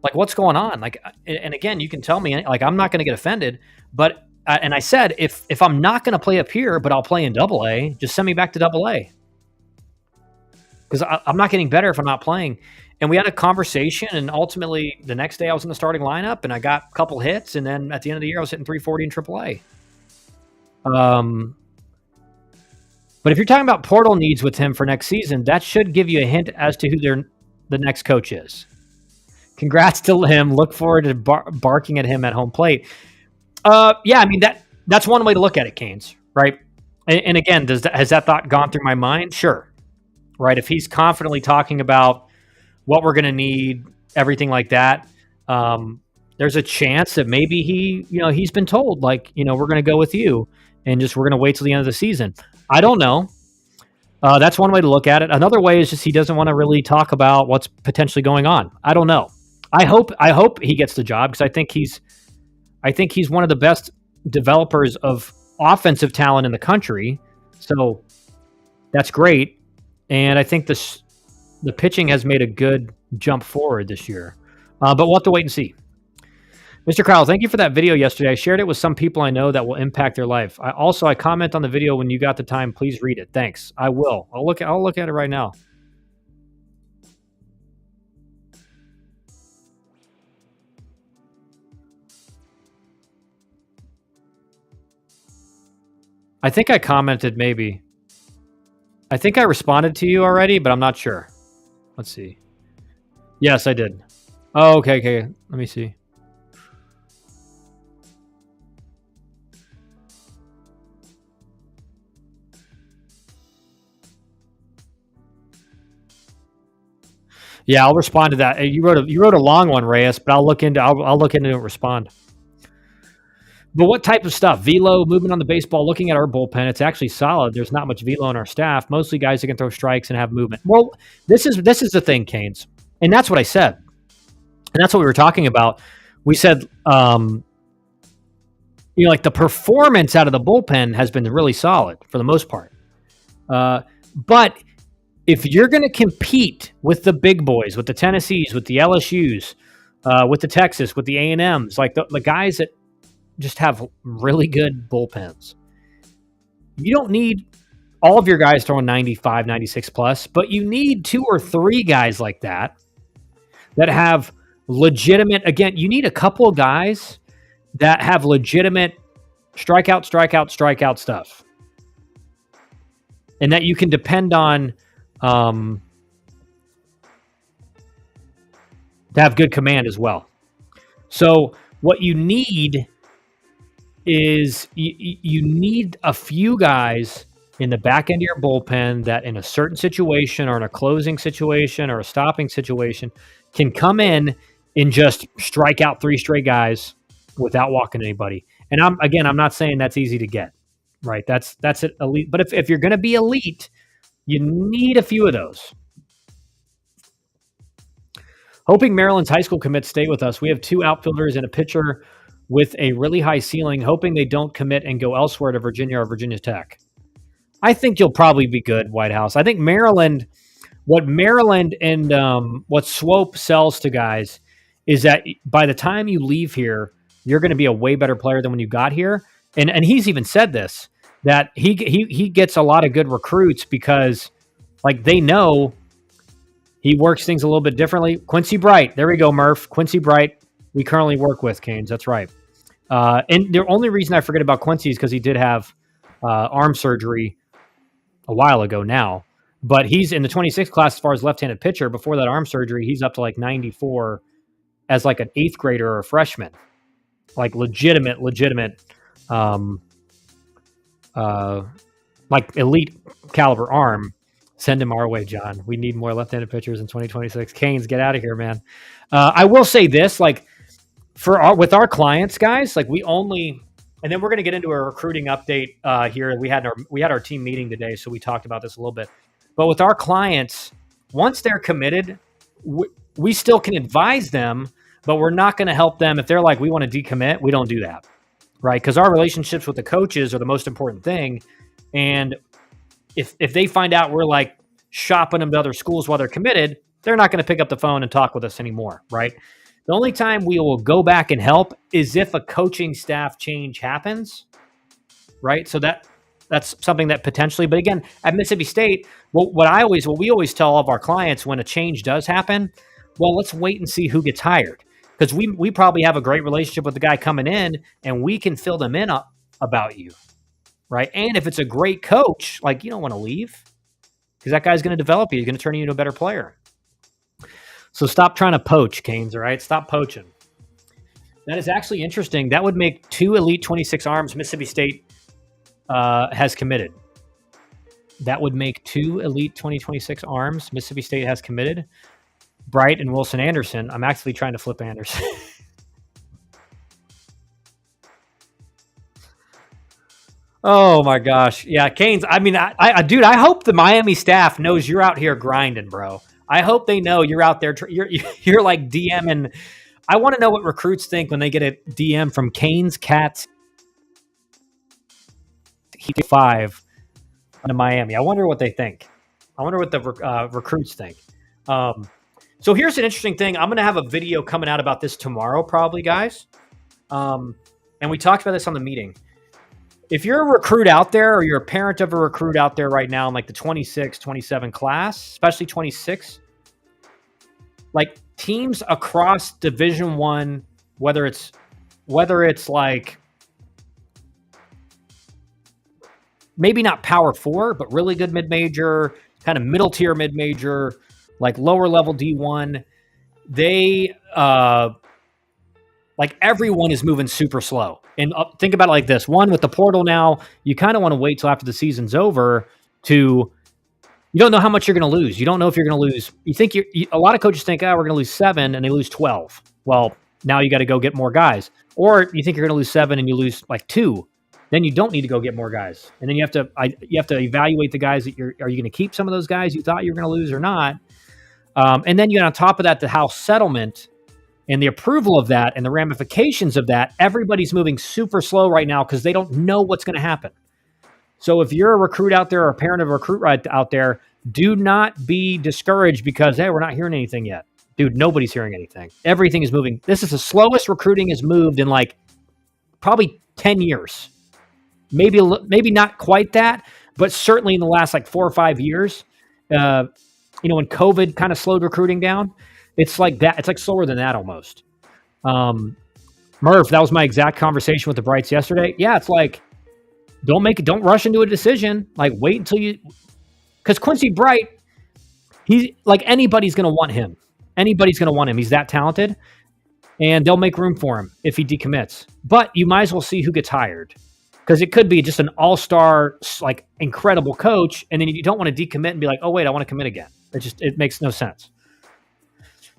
S1: Like, what's going on? Like, and again, you can tell me, like, I'm not going to get offended, but, and I said, if I'm not going to play up here, but I'll play in AA, just send me back to AA. Because I'm not getting better if I'm not playing. And we had a conversation, and ultimately, the next day I was in the starting lineup, and I got a couple hits, and then at the end of the year, I was hitting 340 in AAA. But if you're talking about portal needs with him for next season, that should give you a hint as to who the next coach is. Congrats to him. Look forward to barking at him at home plate. Yeah, I mean, that's one way to look at it, Canes, right? And again, has that thought gone through my mind? Sure. Right? If he's confidently talking about what we're going to need, everything like that, there's a chance that maybe he's been told, like, we're going to go with you, and we're going to wait till the end of the season. I don't know. That's one way to look at it. Another way is just he doesn't want to really talk about what's potentially going on. I don't know. I hope he gets the job because I think he's one of the best developers of offensive talent in the country. So that's great. And I think the pitching has made a good jump forward this year. But we'll have to wait and see. Mr. Crowell, thank you for that video yesterday. I shared it with some people I know that will impact their life. I comment on the video when you got the time. Please read it. Thanks. I will. I'll look at it right now. I think I commented maybe. I think I responded to you already, but I'm not sure. Let's see. Yes, I did. Oh, okay. Let me see. Yeah, I'll respond to that. You wrote a long one, Reyes, but I'll look into it and respond. But what type of stuff? Velo, movement on the baseball, looking at our bullpen, it's actually solid. There's not much velo in our staff. Mostly guys that can throw strikes and have movement. Well, this is the thing, Canes. And that's what I said. And that's what we were talking about. We said, like the performance out of the bullpen has been really solid for the most part. But if you're going to compete with the big boys, with the Tennessees, with the LSUs, with the Texas, with the A&Ms, like the guys that just have really good bullpens, you don't need all of your guys throwing 95, 96 plus, but you need 2 or 3 guys like that have legitimate, again, you need a couple of guys that have legitimate strikeout stuff. And that you can depend on to have good command as well. So what you need is you need a few guys in the back end of your bullpen that in a certain situation or in a closing situation or a stopping situation can come in and just strike out 3 straight guys without walking anybody. And I'm not saying that's easy to get, right? That's it, elite. But if you're going to be elite, you need a few of those. Hoping Maryland's high school commits stay with us. We have 2 outfielders and a pitcher with a really high ceiling, hoping they don't commit and go elsewhere to Virginia or Virginia Tech. I think you'll probably be good, White House. I think Maryland, what Maryland and what Swope sells to guys is that by the time you leave here, you're going to be a way better player than when you got here. And he's even said this, that he gets a lot of good recruits because like they know he works things a little bit differently. Quincy Bright, there we go, Murph. Quincy Bright, we currently work with, Canes. That's right. And the only reason I forget about Quincy is because he did have arm surgery a while ago now. But he's in the 26 class as far as left-handed pitcher. Before that arm surgery, he's up to like 94 as like an 8th grader or a freshman. Like legitimate, like elite caliber arm. Send him our way, John. We need more left-handed pitchers in 2026. Canes, get out of here, man. I will say this, like with our clients, guys, like we only, and then we're going to get into a recruiting update here. We had our team meeting today, so we talked about this a little bit. But with our clients, once they're committed, we still can advise them, but we're not going to help them if they're like, we want to decommit. We don't do that, right? Because our relationships with the coaches are the most important thing, and if they find out we're like shopping them to other schools while they're committed, they're not going to pick up the phone and talk with us anymore, right? The only time we will go back and help is if a coaching staff change happens, right? So that's something that potentially, but again, at Mississippi State, what we always tell all of our clients when a change does happen, well, let's wait and see who gets hired. Because we probably have a great relationship with the guy coming in and we can fill them in about you. Right. And if it's a great coach, like you don't want to leave because that guy's going to develop you. He's going to turn you into a better player. So stop trying to poach, Canes. All right. Stop poaching. That is actually interesting. That would make 2 Elite 26 arms Mississippi State has committed. That would make 2 Elite 2026 arms Mississippi State has committed. Bright and Wilson Anderson. I'm actually trying to flip Anderson. Oh my gosh. Yeah, Canes. I mean, dude, I hope the Miami staff knows you're out here grinding, bro. I hope they know you're out there. You're like DMing. I want to know what recruits think when they get a DM from Canes Cats 5 to Miami. I wonder what they think. I wonder what the recruits think. So here's an interesting thing. I'm going to have a video coming out about this tomorrow, probably, guys. And we talked about this on the meeting. If you're a recruit out there or you're a parent of a recruit out there right now in like the 26, 27 class, especially 26, like teams across Division I, whether it's like maybe not Power 4, but really good mid-major, kind of middle tier mid-major, like lower level D1, they like everyone is moving super slow. And think about it like this. One, with the portal now, you kind of want to wait till after the season's over you don't know how much you're going to lose. You don't know if you're going to lose. You think a lot of coaches think, we're going to lose 7 and they lose 12. Well, now you got to go get more guys. Or you think you're going to lose 7 and you lose like 2. Then you don't need to go get more guys. And then you have to evaluate the guys that are you going to keep some of those guys you thought you were going to lose or not? And then you got on top of that, the house settlement and the approval of that and the ramifications of that. Everybody's moving super slow right now because they don't know what's going to happen. So if you're a recruit out there or a parent of a recruit right out there, do not be discouraged because, hey, we're not hearing anything yet. Dude, nobody's hearing anything. Everything is moving. This is the slowest recruiting has moved in like probably 10 years. Maybe not quite that, but certainly in the last like 4 or 5 years. When COVID kind of slowed recruiting down, it's like that. It's like slower than that almost. Murph, that was my exact conversation with the Brights yesterday. Yeah, it's like, don't rush into a decision. Like, wait until because Quincy Bright, he's like, anybody's going to want him. Anybody's going to want him. He's that talented, and they'll make room for him if he decommits. But you might as well see who gets hired, because it could be just an all-star, like, incredible coach, and then you don't want to decommit and be like, oh, wait, I want to commit again. It makes no sense.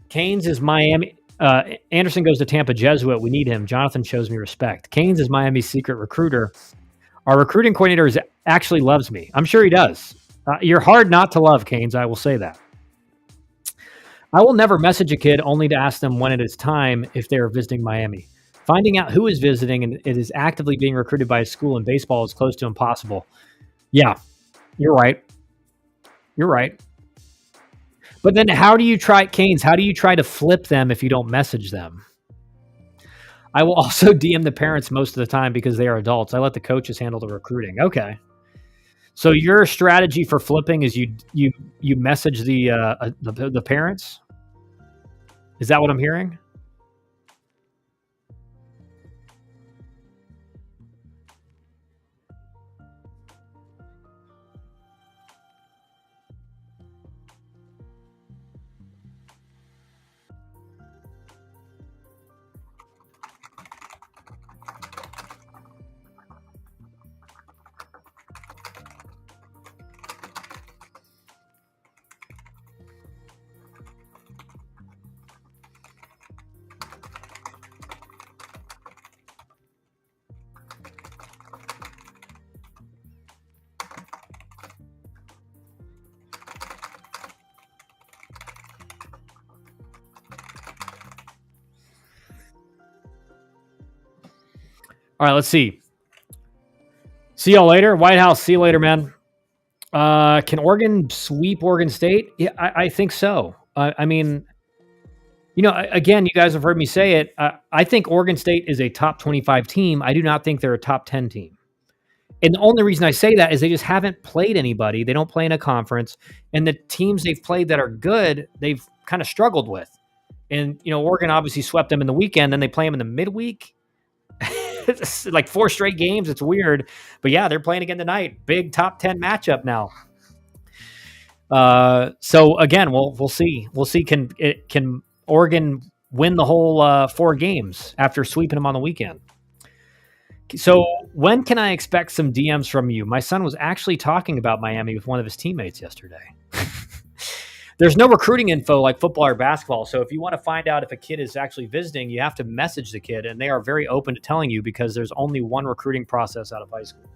S1: Canes is Miami. Anderson goes to Tampa Jesuit. We need him. Jonathan shows me respect. Canes is Miami's secret recruiter. Our recruiting coordinator actually loves me. I'm sure he does. You're hard not to love, Canes. I will say that. I will never message a kid only to ask them when it is time if they are visiting Miami. Finding out who is visiting and it is actively being recruited by a school in baseball is close to impossible. Yeah, you're right. You're right. But then how do you try, Canes, how do you try to flip them if you don't message them? I will also DM the parents most of the time because they are adults. I let the coaches handle the recruiting. Okay. So your strategy for flipping is you message the parents? Is that what I'm hearing? All right, let's see. See y'all later. White House, see you later, man. Can Oregon sweep Oregon State? Yeah, I think so. I mean, again, you guys have heard me say it. I think Oregon State is a top 25 team. I do not think they're a top 10 team. And the only reason I say that is they just haven't played anybody. They don't play in a conference. And the teams they've played that are good, they've kind of struggled with. And, Oregon obviously swept them in the weekend. Then they play them in the midweek. It's like 4 straight games. It's weird. But yeah, they're playing again tonight. Big top 10 matchup now. So again, we'll see. We'll see. Can Oregon win the whole 4 games after sweeping them on the weekend? So when can I expect some DMs from you? My son was actually talking about Miami with one of his teammates yesterday. There's no recruiting info like football or basketball. So if you want to find out if a kid is actually visiting, you have to message the kid, and they are very open to telling you because there's only one recruiting process out of high school.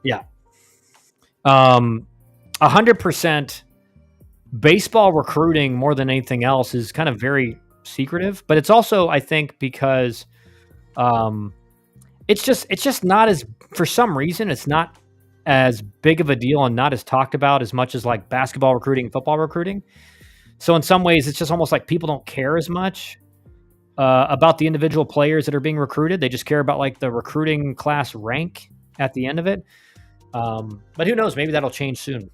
S1: Yeah. 100% baseball recruiting more than anything else is kind of very secretive, but it's also, I think, because it's just not as, for some reason, it's not as big of a deal and not as talked about as much as like basketball recruiting and football recruiting. So in some ways, it's just almost like people don't care as much about the individual players that are being recruited. They just care about like the recruiting class rank at the end of it. But who knows? Maybe that'll change soon.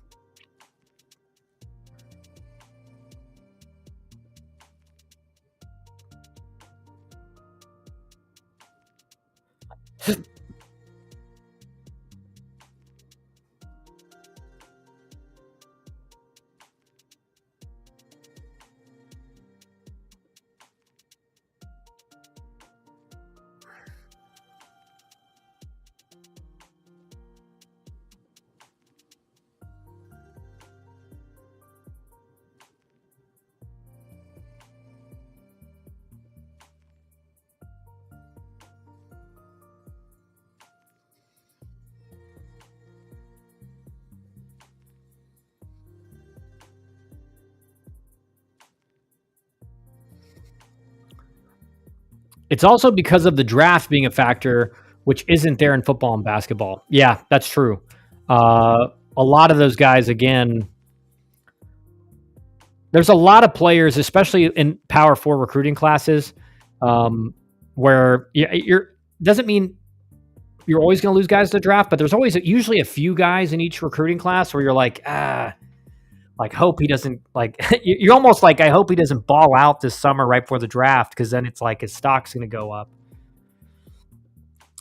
S1: It's also because of the draft being a factor which isn't there in football and basketball. Yeah, that's true. A lot of those guys, again, there's a lot of players, especially in Power 4 recruiting classes, where you're doesn't mean you're always going to lose guys to the draft, but there's always usually a few guys in each recruiting class where you're like, hope he doesn't you're almost like, I hope he doesn't ball out this summer right before the draft, because then it's like his stock's going to go up.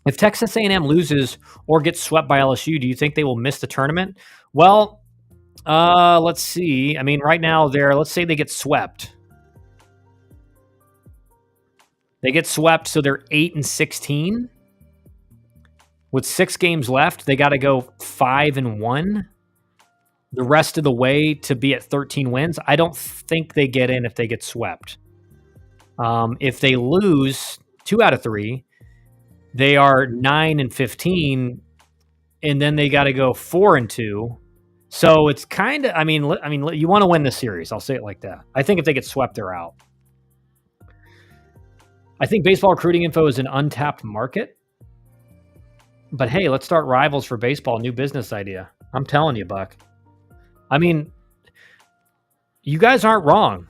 S1: If Texas A&M loses or gets swept by LSU, do you think they will miss the tournament? Well, let's see. I mean, right now let's say they get swept. They get swept, so they're 8-16. With 6 games left, they got to go 5-1 the rest of the way to be at 13 wins. I don't think they get in if they get swept. If they lose 2 out of 3, they are 9-15, and then they got to go 4-2. So it's kind of, I mean, you want to win this series. I'll say it like that. I think if they get swept, they're out. I think baseball recruiting info is an untapped market. But hey, let's start Rivals for baseball. New business idea. I'm telling you, Buck. I mean, you guys aren't wrong.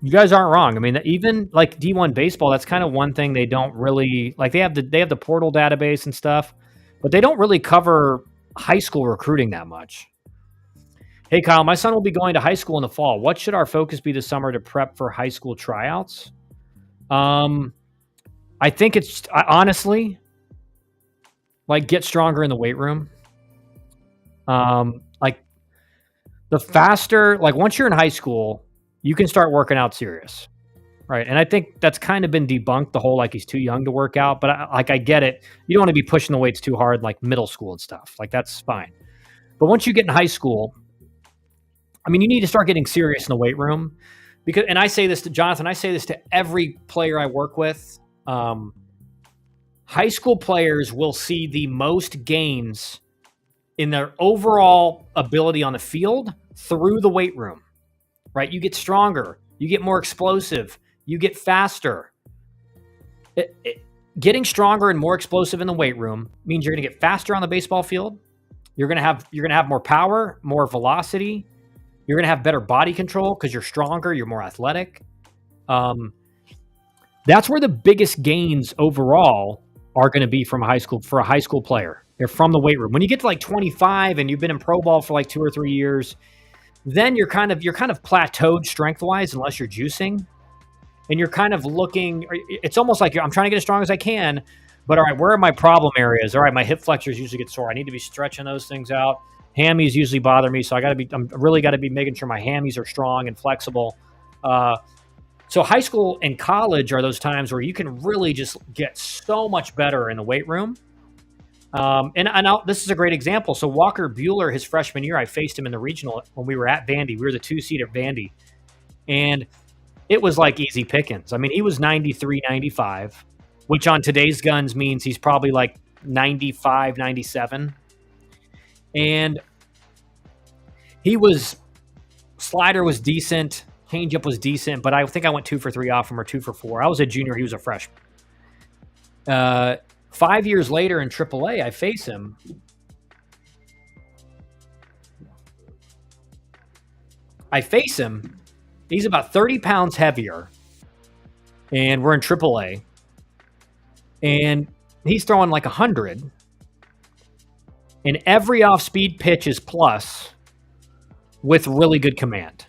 S1: You guys aren't wrong. I mean, even like D1 baseball, that's kind of one thing they don't really like. They have the portal database and stuff, but they don't really cover high school recruiting that much. Hey, Kyle, my son will be going to high school in the fall. What should our focus be this summer to prep for high school tryouts? I think it's honestly, like, get stronger in the weight room. Like the faster, like once you're in high school, you can start working out serious. Right. And I think that's kind of been debunked, the whole, like, he's too young to work out, but I get it. You don't want to be pushing the weights too hard, like middle school and stuff. Like, that's fine. But once you get in high school, I mean, you need to start getting serious in the weight room, because, and I say this to Jonathan, I say this to every player I work with. High school players will see the most gains in their overall ability on the field through the weight room, right? You get stronger, you get more explosive, you get faster. Getting stronger and more explosive in the weight room means you're going to get faster on the baseball field. You're going to have more power, more velocity. You're going to have better body control because you're stronger, you're more athletic. That's where the biggest gains overall are going to be for a high school player. They're from the weight room. When you get to like 25 and you've been in pro ball for like 2 or 3 years, then you're kind of plateaued strength-wise, unless you're juicing. And you're kind of looking, it's almost like I'm trying to get as strong as I can, but all right, where are my problem areas? All right, my hip flexors usually get sore. I need to be stretching those things out. Hammies usually bother me, so I'm really got to be making sure my hammies are strong and flexible. So high school and college are those times where you can really just get so much better in the weight room. This is a great example. So Walker Bueller, his freshman year, I faced him in the regional when we were at Vandy. We were the 2 seed at Vandy. And it was like easy pickings. I mean, he was 93, 95, which on today's guns means he's probably like 95, 97. And slider was decent. Changeup was decent, but I think I went 2 for 3 off him, or 2 for 4. I was a junior. He was a freshman. 5 years later in AAA, I face him. He's about 30 pounds heavier, and we're in AAA. And he's throwing like 100. And every off-speed pitch is plus with really good command.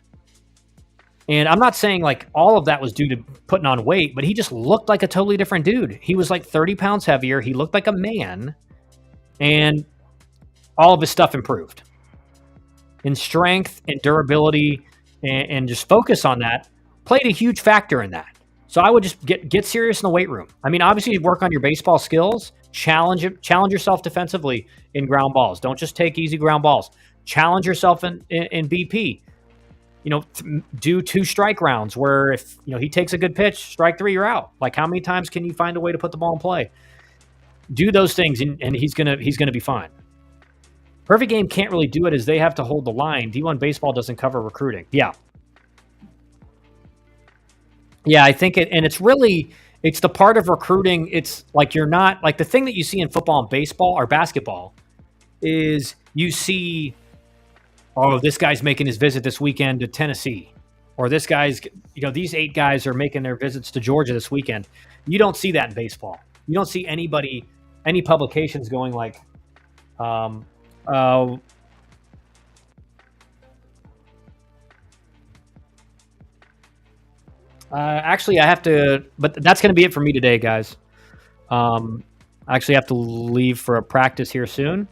S1: And I'm not saying like all of that was due to putting on weight, but he just looked like a totally different dude. He was like 30 pounds heavier. He looked like a man, and all of his stuff improved in strength and durability, and just focus on that played a huge factor in that. So I would just get serious in the weight room. I mean, obviously work on your baseball skills, challenge yourself defensively in ground balls. Don't just take easy ground balls. Challenge yourself in BP. Do 2 strike rounds where if he takes a good pitch, strike 3, you're out. Like, how many times can you find a way to put the ball in play? Do those things, and he's gonna be fine. Perfect Game can't really do it as they have to hold the line. D1 baseball doesn't cover recruiting. Yeah, I think it's really, It's the part of recruiting. It's like you're not like the thing that you see in football and baseball or basketball is you see, oh, this guy's making his visit this weekend to Tennessee, or this guy's, these 8 guys are making their visits to Georgia this weekend. You don't see that in baseball. You don't see any publications going like, um, actually, I have to, but that's going to be it for me today, guys. I actually have to leave for a practice here soon.